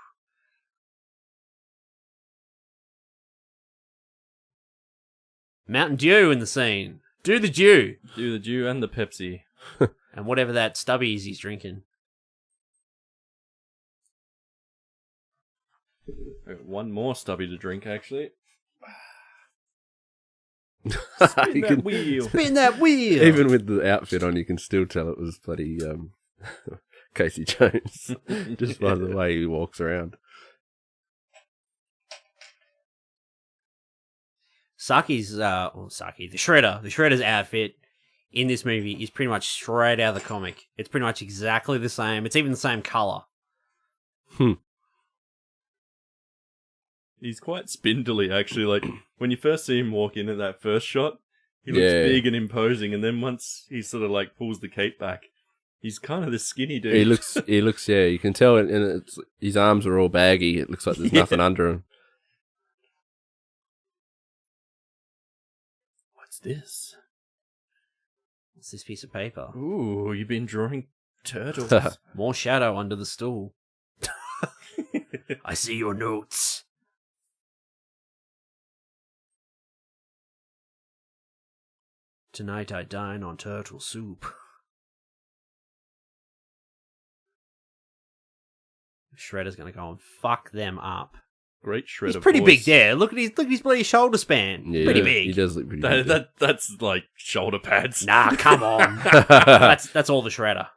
Mountain Dew in the scene. Do the Dew. Do the Dew and the Pepsi. And whatever that stubby is he's drinking. I got one more stubby to drink, actually. Spin that wheel. Spin that wheel. Even with the outfit on, you can still tell it was bloody Casey Jones, just by the way he walks around. The Shredder's outfit in this movie is pretty much straight out of the comic. It's pretty much exactly the same. It's even the same color. He's quite spindly, actually. Like, when you first see him walk in at that first shot, he looks big and imposing, and then once he sort of, like, pulls the cape back, he's kind of this skinny dude. He looks, yeah, you can tell, and his arms are all baggy. It looks like there's nothing under him. What's this? What's this piece of paper? Ooh, you've been drawing turtles. More shadow under the stool. I see your notes. Tonight I dine on turtle soup. Shredder's gonna go and fuck them up. Great Shredder. He's pretty voice. big there. Look at his bloody shoulder span. Yeah, Pretty big. He does look pretty big. That's like shoulder pads. Nah, come on. That's all the Shredder.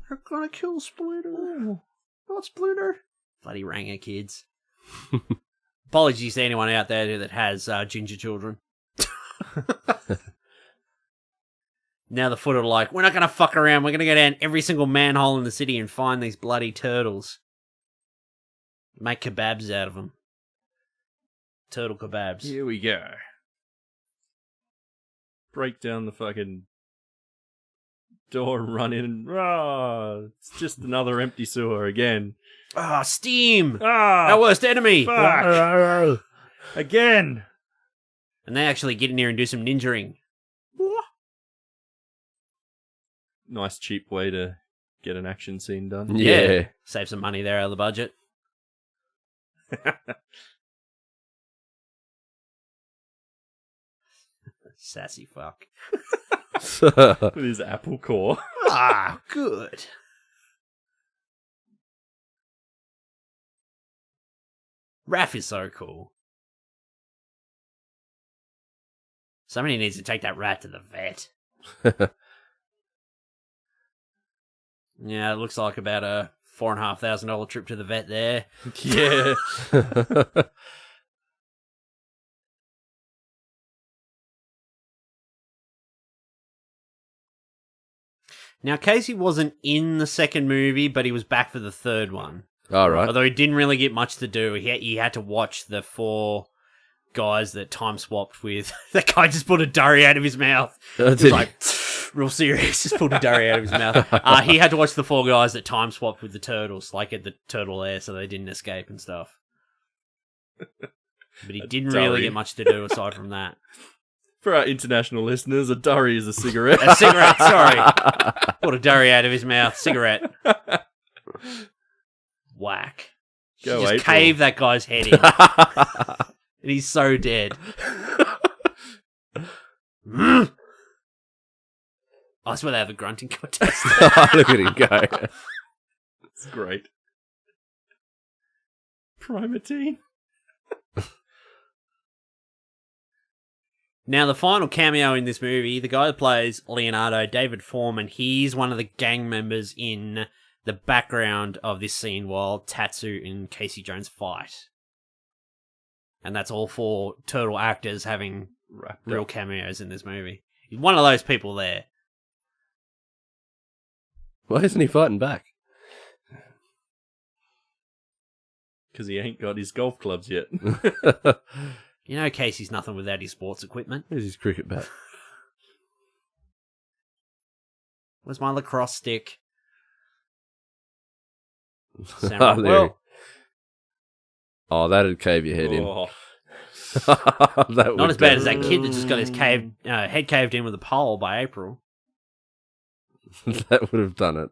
They're gonna kill Splinter. Not Splinter. Bloody Ranger kids. Apologies to anyone out there that has ginger children. Now the Foot are like, we're not going to fuck around. We're going to go down every single manhole in the city and find these bloody turtles. Make kebabs out of them. Turtle kebabs. Here we go. Break down the fucking door and run in and... it's just another empty sewer again. Ah, Steam! Ah! Our worst enemy! Fuck! Again! And they actually get in here and do some ninjaing. Nice cheap way to get an action scene done. Yeah. Save some money there out of the budget. Sassy fuck. With his apple core. Ah, good. Raph is so cool. Somebody needs to take that rat to the vet. Yeah, it looks like about a $4,500 trip to the vet there. Yeah. Now, Casey wasn't in the second movie, but he was back for the third one. All right. Although he didn't really get much to do. He had to watch the 4 guys that time swapped with. That guy just pulled a durry out of his mouth. He was like, real serious, just pulled a durry out of his mouth. He had to watch the 4 guys that time swapped with the turtles, like at the turtle lair, so they didn't escape and stuff. But he didn't really get much to do aside from that. For our international listeners, a durry is a cigarette. A cigarette, sorry. Pulled a durry out of his mouth. Cigarette. Whack. Go Just April. cave that guy's head in. And he's so dead. I swear they have a grunting contest. Look at him go. It's great. Primatine. Now, the final cameo in this movie, the guy that plays Leonardo, David Foreman, he's one of the gang members in the background of this scene while Tatsu and Casey Jones fight. And that's all 4 turtle actors having real cameos in this movie. He's one of those people there. Why isn't he fighting back? Because he ain't got his golf clubs yet. You know Casey's nothing without his sports equipment. Where's his cricket bat? Where's my lacrosse stick? Oh, there that'd cave your head in. Oh. That Not would as bad as that kid that just got his head caved in with a pole by April. That would have done it.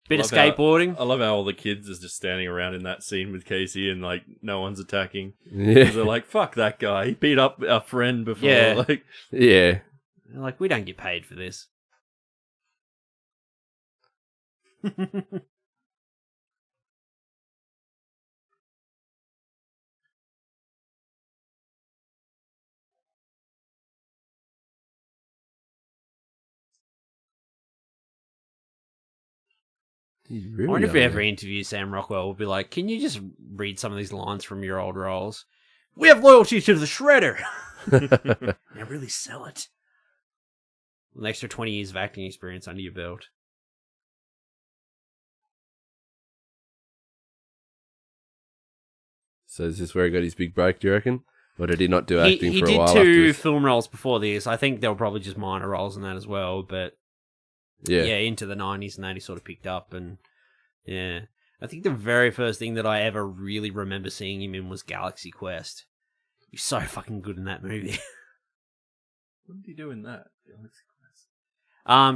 Bit of Love how- skateboarding. I love how all the kids is just standing around in that scene with Casey and like no one's attacking. Yeah. They're like, fuck that guy. He beat up our friend before. Yeah. Like, Yeah. They're like, we don't get paid for this. Really I wonder if we young, ever man. interview Sam Rockwell, we'll be like, can you just read some of these lines from your old roles? We have loyalty to the Shredder. Now really sell it. An extra 20 years of acting experience under your belt. So is this where he got his big break, do you reckon? Or did he not do acting He for a did while after two this? film roles before this. I think they were probably just minor roles in that as well. But Yeah. into the 90s and that he sort of picked up. And yeah, I think the very first thing that I ever really remember seeing him in was Galaxy Quest. He's so fucking good in that movie. What did he do in that?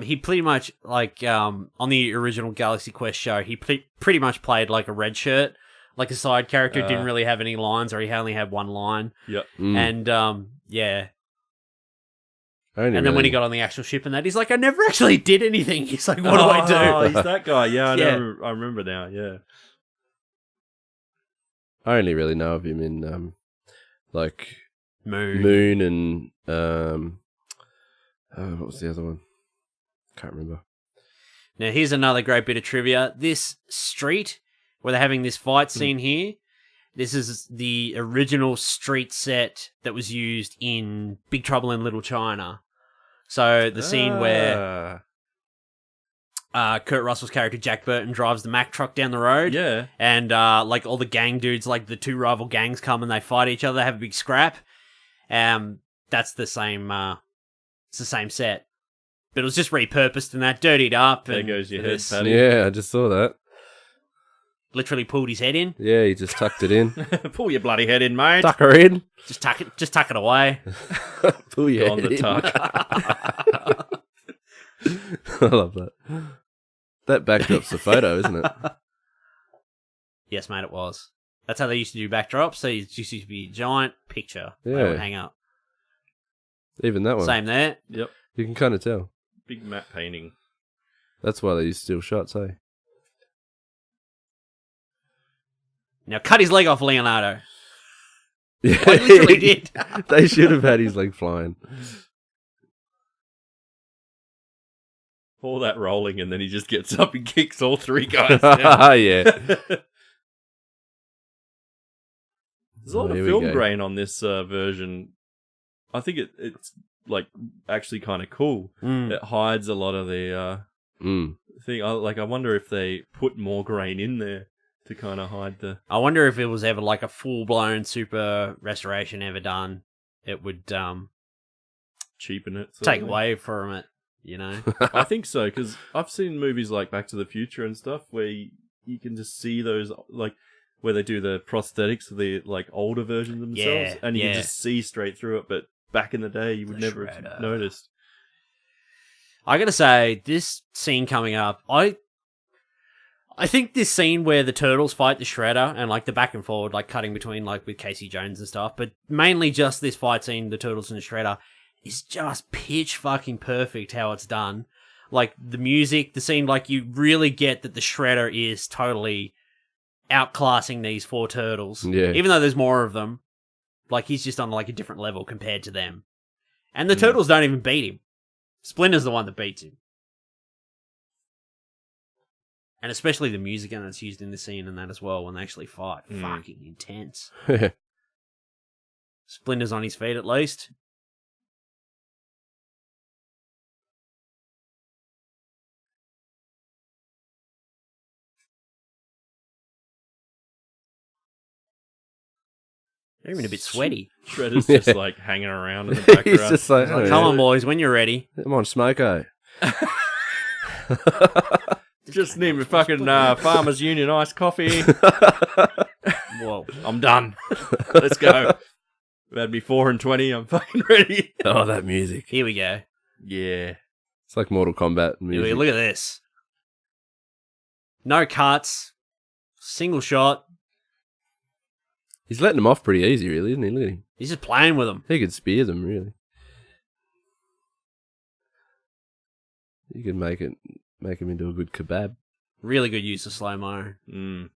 He pretty much, like, on the original Galaxy Quest show, he pretty much played like a red shirt. Like a side character, didn't really have any lines, or he only had one line. Yep. And, yeah. Only And then when he really- got on the actual ship and that, he's like, I never actually did anything. He's like, what do I do? Oh, he's that guy. Yeah, Yeah. I remember now. Yeah. I only really know of him in like Moon. Moon and what was the other one? Can't remember. Now, here's another great bit of trivia. This street, where they're having this fight scene here, this is the original street set that was used in Big Trouble in Little China. So the scene where Kurt Russell's character Jack Burton drives the Mack truck down the road. Yeah. And like all the gang dudes, like the two rival gangs come and they fight each other, have a big scrap. That's the same. It's the same set, but it was just repurposed and that dirtied up. There and goes your head, this Paddy. Yeah, I just saw that. literally pulled his head in. Yeah, he just tucked it in. Pull your bloody head in, mate. Tuck her in. Just tuck it away. Pull your On head the in. tuck. I love that. That backdrop's the photo, isn't it? Yes, mate, it was. That's how they used to do backdrops. So it used to be a giant picture they Yeah. would hang up. Even that one. Same there. Yep. You can kind of tell. Big matte painting. That's why they use still shots, eh? Now cut his leg off, Leonardo. Yeah, I literally did. They should have had his leg flying. All that rolling, and then he just gets up and kicks all three guys down. Yeah. There's a lot Oh, of here we film go. grain on this version. I think it's like actually kind of cool. Mm. It hides a lot of the thing. I wonder if they put more grain in there to kind of hide the. I wonder if it was ever like a full-blown super restoration ever done. It would Cheapen it. sort take of thing. away from it, you know? I think so, because I've seen movies like Back to the Future and stuff where you can just see those, like, where they do the prosthetics of the, like, older versions of themselves, Yeah, and you yeah. can just see straight through it, but back in the day, you would The never have Shredder. noticed. I gotta say, this scene coming up, I think this scene where the Turtles fight the Shredder and like the back and forward, like cutting between like with Casey Jones and stuff, but mainly just this fight scene, the Turtles and the Shredder, is just pitch fucking perfect how it's done. Like the music, the scene, like you really get that the Shredder is totally outclassing these four turtles. Yeah. Even though there's more of them, like he's just on like a different level compared to them. And the turtles don't even beat him. Splinter's the one that beats him. And especially the music that's used in the scene and that as well when they actually fight. Fucking intense. Splinter's on his feet at least. They're even a bit sweaty. Shredder's just, like, hanging around in the background. He's just like, Like, oh, come yeah. on, boys, when you're ready. Come on, Smoko. Just need my fucking Farmers Union iced coffee. Whoa. I'm done. Let's go. We've had me 4 and 20. I'm fucking ready. Oh, that music. Here we go. Yeah. It's like Mortal Kombat Here we music. go. Look at this. No cuts. Single shot. He's letting them off pretty easy, really, isn't he? Look at him. He's just playing with them. He could spear them, really. You could make him into a good kebab. Really good use of slow-mo. Mm.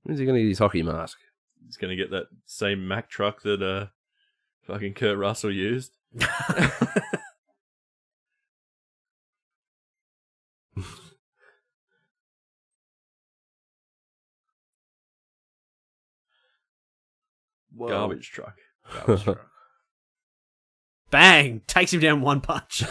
When's he going to get his hockey mask? He's going to get that same Mack truck that fucking Kurt Russell used. Garbage truck. Garbage truck. Bang! Takes him down one punch.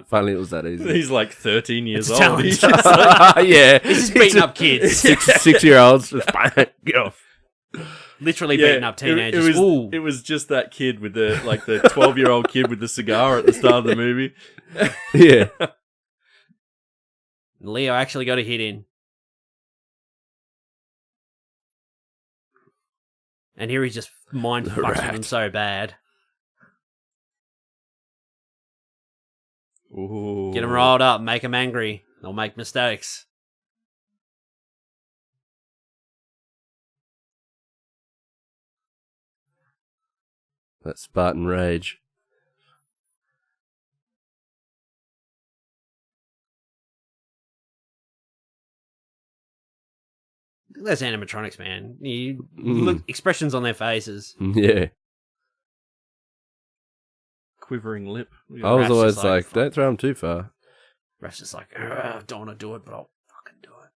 Finally, it was that easy. He's like 13 years It's a old. talent. He's just like, Yeah. He's just beating up kids. 6-year-olds. Just bang, get off. Literally beating up teenagers. It was just that kid with the 12-year-old kid with the cigar at the start of the movie. Yeah. Leo actually got a hit in. And here he's just mind fucks with Rat. him so bad. Ooh. Get him rolled up, make him angry. They'll make mistakes. That Spartan rage. Look at those animatronics, man. You look expressions on their faces. Yeah. Quivering lip. I was Raph's always just like, fuck. don't throw him too far. Raph's just like, "Ugh, don't want to do it, but I'll fucking do it.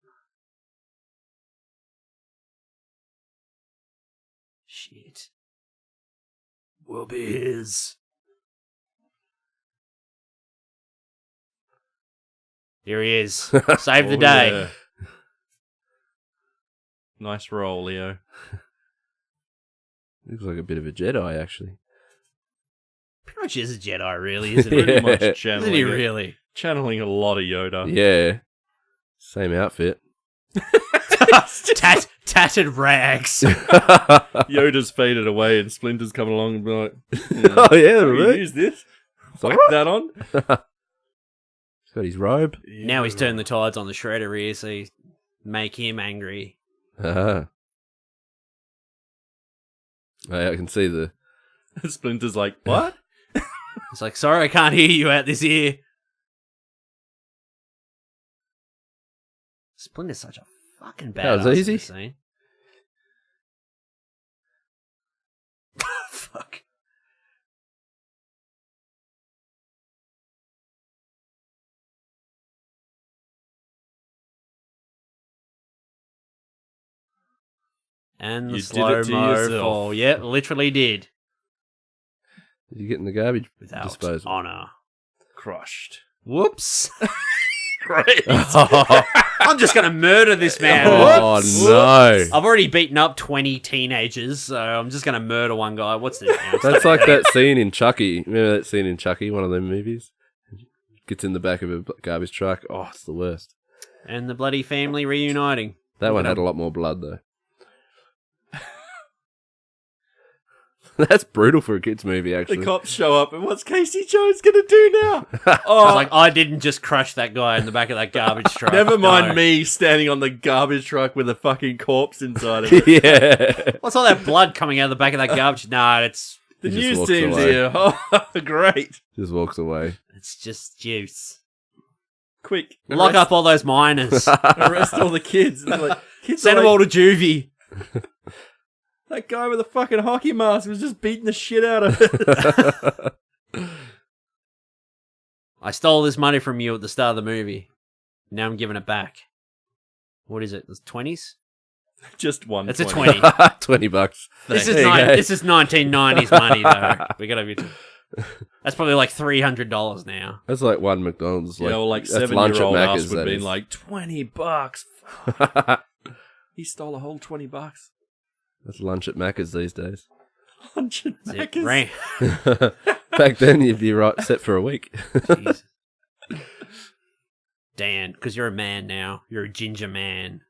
Shit. Will be his. Here he is. Save the Oh, day. yeah. Nice roll, Leo. Looks like a bit of a Jedi, actually. Pretty much is a Jedi, really, isn't Pretty he? much Yeah. channeling Isn't he it. really? Channeling a lot of Yoda. Yeah. Same outfit. Tattered rags. Yoda's faded away and Splinter's coming along and be like, Oh, yeah. "Can you Right. use this? It's Whack alright. that on." He's got his robe. Now he's turned the tides on the Shredder here, so you make him angry. Ah. Oh, I can see the... Splinter's like, "What?" It's like, sorry, I can't hear you out this ear. Splinter's such a fucking badass. That was in easy. this scene. Fuck. And the You did slow it to mo yourself. fall. Yep, literally did. Did you get in the garbage Without disposal? honor. Crushed. Whoops. Great. I'm just going to murder this man. Oh, Whoops. no. I've already beaten up 20 teenagers, so I'm just going to murder one guy. What's this now? That's like that scene in Chucky. Remember that scene in Chucky, one of them movies? Gets in the back of a garbage truck. Oh, it's the worst. And the bloody family reuniting. That one had a lot more blood, though. That's brutal for a kids' movie, actually. The cops show up, and what's Casey Jones gonna do now? I Oh, was like, I didn't just crush that guy in the back of that garbage truck. never mind No. me standing on the garbage truck with a fucking corpse inside of it. Yeah. What's all that blood coming out of the back of that garbage? Nah, it's The He just news walks team's away. here. Oh, great. Just walks away. just juice. Quick. Lock up all those miners. Arrest all the kids. And they're like, kids Send are them all like, to juvie. that guy with the fucking hockey mask was just beating the shit out of it. I stole this money from you at the start of the movie. Now I'm giving it back. What is it? It's 20s? Just one. It's a 20. 20. $20. This is There you go. this is 1990s money though. We gotta be. That's probably like $300 now. That's like one McDonald's. You know, like that's lunch at 7-year-old us Macca's, would that have been is. like, $20. He stole a whole $20. That's lunch at Macca's these days. Lunch and That's it. Macca's. Back then, you'd be right set for a week. Jeez. Dan, because you're a man now. You're a ginger man.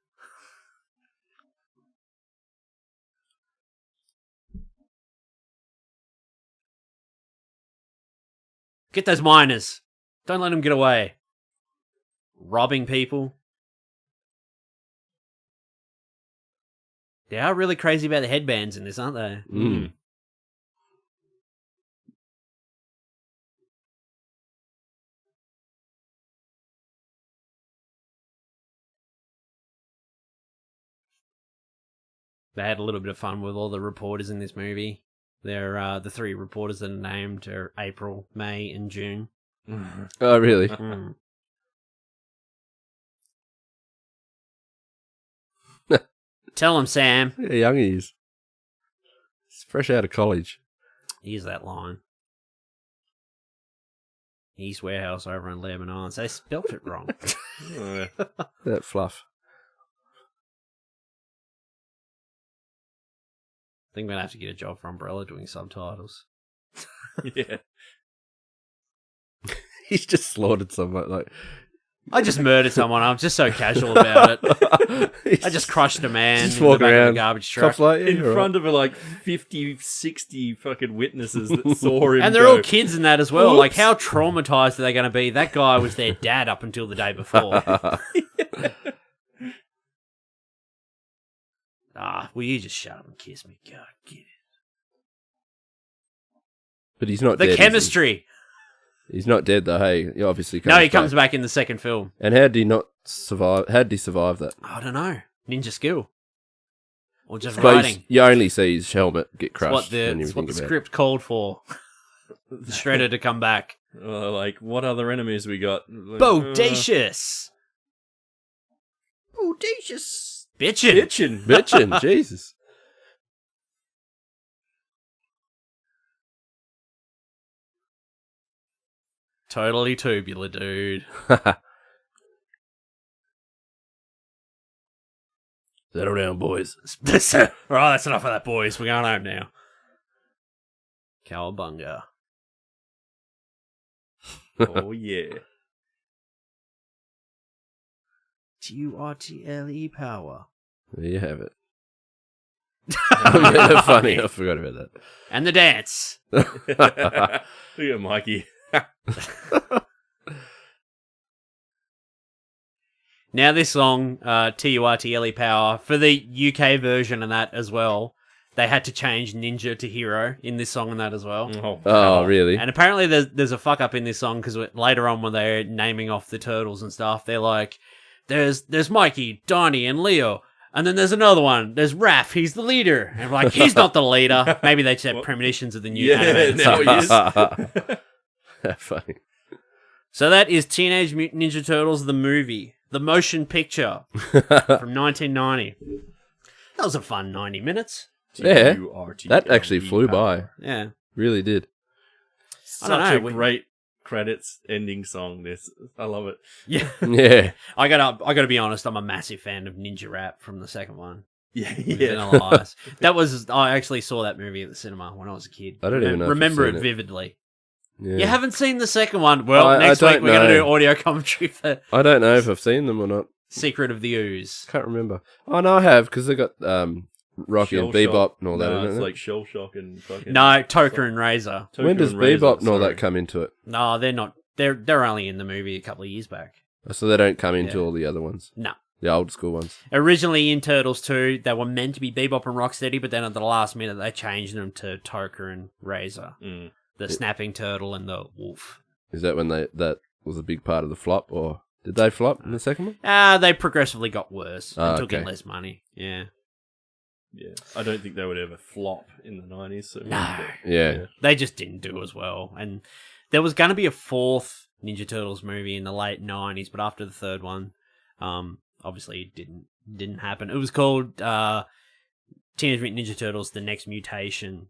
Get those miners. Don't let them get away. Robbing people. They are really crazy about the headbands in this, aren't they? Mm. They had a little bit of fun with all the reporters in this movie. They're the three reporters that are named are April, May, and June. Oh, really? Mm. Tell them, Sam. Yeah, young he is. Fresh out of college. Here's that line. East Warehouse over in Lebanon. So they spelt it wrong. Oh, That fluff. I think I'm going to have to get a job for Umbrella doing subtitles. yeah. He's just slaughtered someone. Like, I just murdered someone. I'm just so casual about it. I just crushed a man just in the walk back of around. a garbage truck. Cops like, yeah, In you're front of like 50, 60 fucking witnesses that saw him. And they're all kids in that as well. Oops. Like, how traumatized are they going to be? That guy was their dad up until the day before. Will you just shut up and kiss me? God, get it. But he's not The dead. is he? chemistry. He's not dead though. Hey, he obviously comes No, he comes back in the second film. And how did he not survive? How did he survive that? I don't know. Ninja skill. Or just But writing. you only see his helmet get It's crushed. what the, when you it's what think the about script called for. The Shredder to come back. Like, what other enemies we got? Like, Bodacious. Bodacious. Bitchin'. Bitchin'. it. Bitchin', Jesus. Totally tubular, dude. Settle down, boys. Alright, that's enough of that, boys. We're going home now. Cowabunga. Oh, yeah. TURTLE power. There you have it. Funny, I forgot about that. And the dance. Look at Mikey. Now this song, TURTLE power, for the UK version and that as well, they had to change ninja to hero in this song and that as well. Oh, really? And apparently there's a fuck up in this song because later on when they're naming off the turtles and stuff, they're like, there's Mikey, Donnie, and Leo. And then there's another one. There's Raph. He's the leader. And I'm like, he's not the leader. Maybe they just have premonitions of the new animated now series. he is. Funny. So that is Teenage Mutant Ninja Turtles, the movie. The motion picture from 1990. That was a fun 90 minutes. Yeah, TURTLE that actually flew by. power. Yeah. Really did. I don't Such know, a great credits ending song. This, I love it. Yeah. Yeah. I gotta be honest, I'm a massive fan of Ninja Rap from the second one. Yeah, Vanilla Ice. I actually saw that movie at the cinema when I was a kid. I don't even know if I've Remember seen it it. vividly. Yeah. You haven't seen the second one? Well, I next week don't we're going to know. do audio commentary for I don't know if I've seen them or not. Secret of the Ooze. Can't remember. Oh, no, I have, because they got Rocky and Shell Bebop Shock. and all that. No, isn't it's it? like Shell Shock and fucking. No, Toker and Razor. Toker When does and Razor, Bebop and all sorry. that come into it? No, they're not. They're only in the movie a couple of years back. So they don't come into Yeah. all the other ones? No. The old school ones? Originally in Turtles 2, they were meant to be Bebop and Rocksteady, but then at the last minute they changed them to Toker and Razor. Mm. The snapping turtle and the wolf. Is that when that was a big part of the flop, or did they flop in the second one? They progressively got worse and took in okay. less money. Yeah. Yeah, I don't think they would ever flop in the 90s. So No. Yeah. They just didn't do as well. And there was going to be a fourth Ninja Turtles movie in the late 90s, but after the third one, obviously it didn't happen. It was called Teenage Mutant Ninja Turtles: The Next Mutation,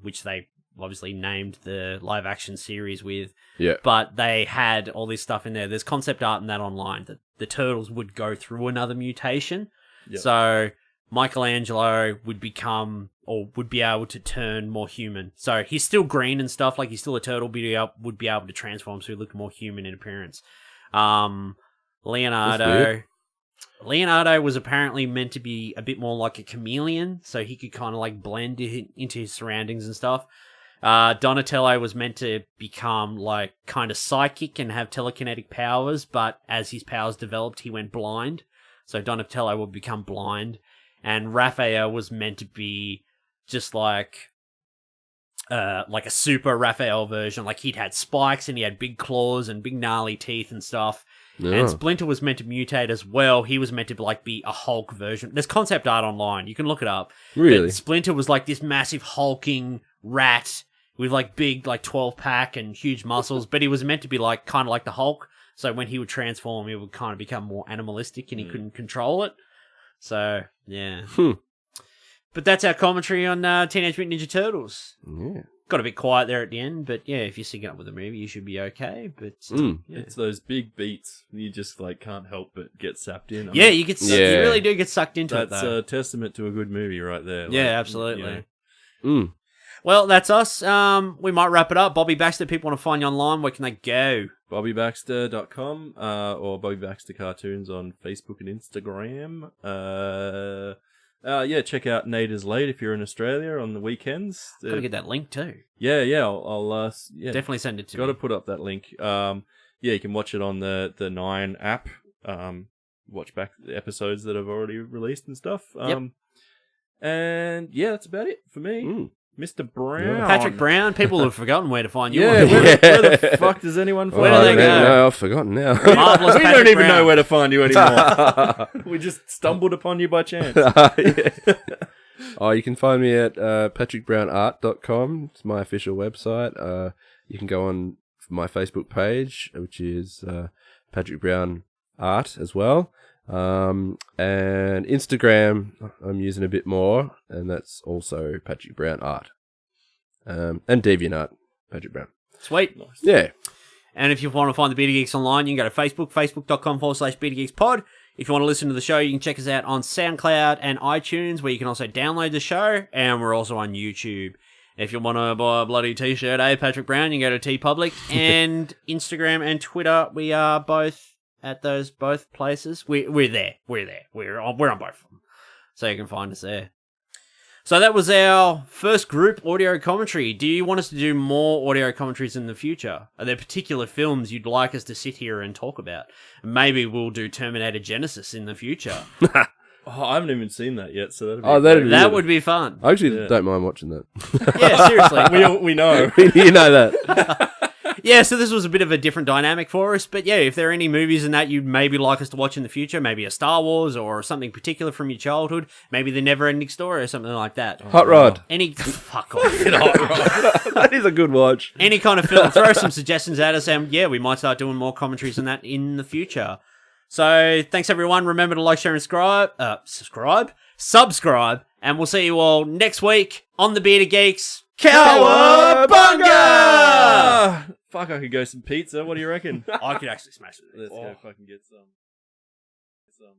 which they obviously named the live action series with. Yeah. But they had all this stuff in there. There's concept art in that online that the turtles would go through another mutation. Yep. So Michelangelo would become or would be able to turn more human. So he's still green and stuff, like he's still a turtle, but he would be able to transform so he looked more human in appearance. Leonardo was apparently meant to be a bit more like a chameleon, so he could kind of like blend into his surroundings and stuff. Donatello was meant to become like kind of psychic and have telekinetic powers, but as his powers developed, he went blind. So Donatello would become blind. And Raphael was meant to be just like a super Raphael version. Like he'd had spikes and he had big claws and big gnarly teeth and stuff. No. And Splinter was meant to mutate as well. He was meant to like be a Hulk version. There's concept art online. You can look it up. Really? But Splinter was like this massive hulking rat with like big like 12-pack and huge muscles, but he was meant to be like kind of like the Hulk. So when he would transform, he would kind of become more animalistic and he couldn't control it. So, yeah. But that's our commentary on Teenage Mutant Ninja Turtles. Yeah. Got a bit quiet there at the end, but yeah, if you're syncing up with the movie, you should be okay. But yeah. It's those big beats. You just like can't help but get sapped in. You really do get sucked into it, That's though. a testament to a good movie right there. Yeah, absolutely. Well, that's us. We might wrap it up. Bobby Baxter, people want to find you online. Where can they go? BobbyBaxter.com or Bobby Baxter Cartoons on Facebook and Instagram. Check out Nader's Late if you're in Australia on the weekends. Gotta get that link too. Yeah, I'll Definitely send it to me. Got to put up that link. You can watch it on the 9 app. Watch back the episodes that have already released and stuff. And yeah, that's about it for me. Mr. Brown. Patrick Brown. People have forgotten where to find you. Yeah, where the fuck does anyone find Where do they go? No, I've forgotten now. Marvelous we Patrick don't even Brown. know where to find you anymore. We just stumbled upon you by chance. You can find me at patrickbrownart.com. It's my official website. You can go on my Facebook page, which is Patrick Brown Art as well. And Instagram, I'm using a bit more, and that's also Patrick Brown Art. And DeviantArt, Patrick Brown. Sweet. Nice. Yeah. And if you want to find the Bearded Geeks online, you can go to Facebook, facebook.com/BeardedGeeksPod. If you want to listen to the show, you can check us out on SoundCloud and iTunes, where you can also download the show, and we're also on YouTube. If you want to buy a bloody t-shirt, Patrick Brown, you can go to TeePublic. And Instagram and Twitter, we are both at those both places. We're there. We're on both of them. So you can find us there. So that was our first group audio commentary. Do you want us to do more audio commentaries in the future? Are there particular films you'd like us to sit here and talk about? Maybe we'll do Terminator Genesis in the future. I haven't even seen that yet, so that would be fun. I actually don't mind watching that. Yeah, seriously. we know. You know that. Yeah, so this was a bit of a different dynamic for us. But yeah, if there are any movies in that you'd maybe like us to watch in the future, maybe a Star Wars or something particular from your childhood, maybe The Never-Ending Story or something like that. Hot Rod. Fuck off. Hot Rod. That is a good watch. Any kind of film. Throw some suggestions at us, and yeah, we might start doing more commentaries on that in the future. So thanks everyone. Remember to like, share, and subscribe, and we'll see you all next week on the Bearded Geeks. Cowabunga! Fuck, I could go some pizza. What do you reckon? I could actually smash it. Let's go fucking get some. Some.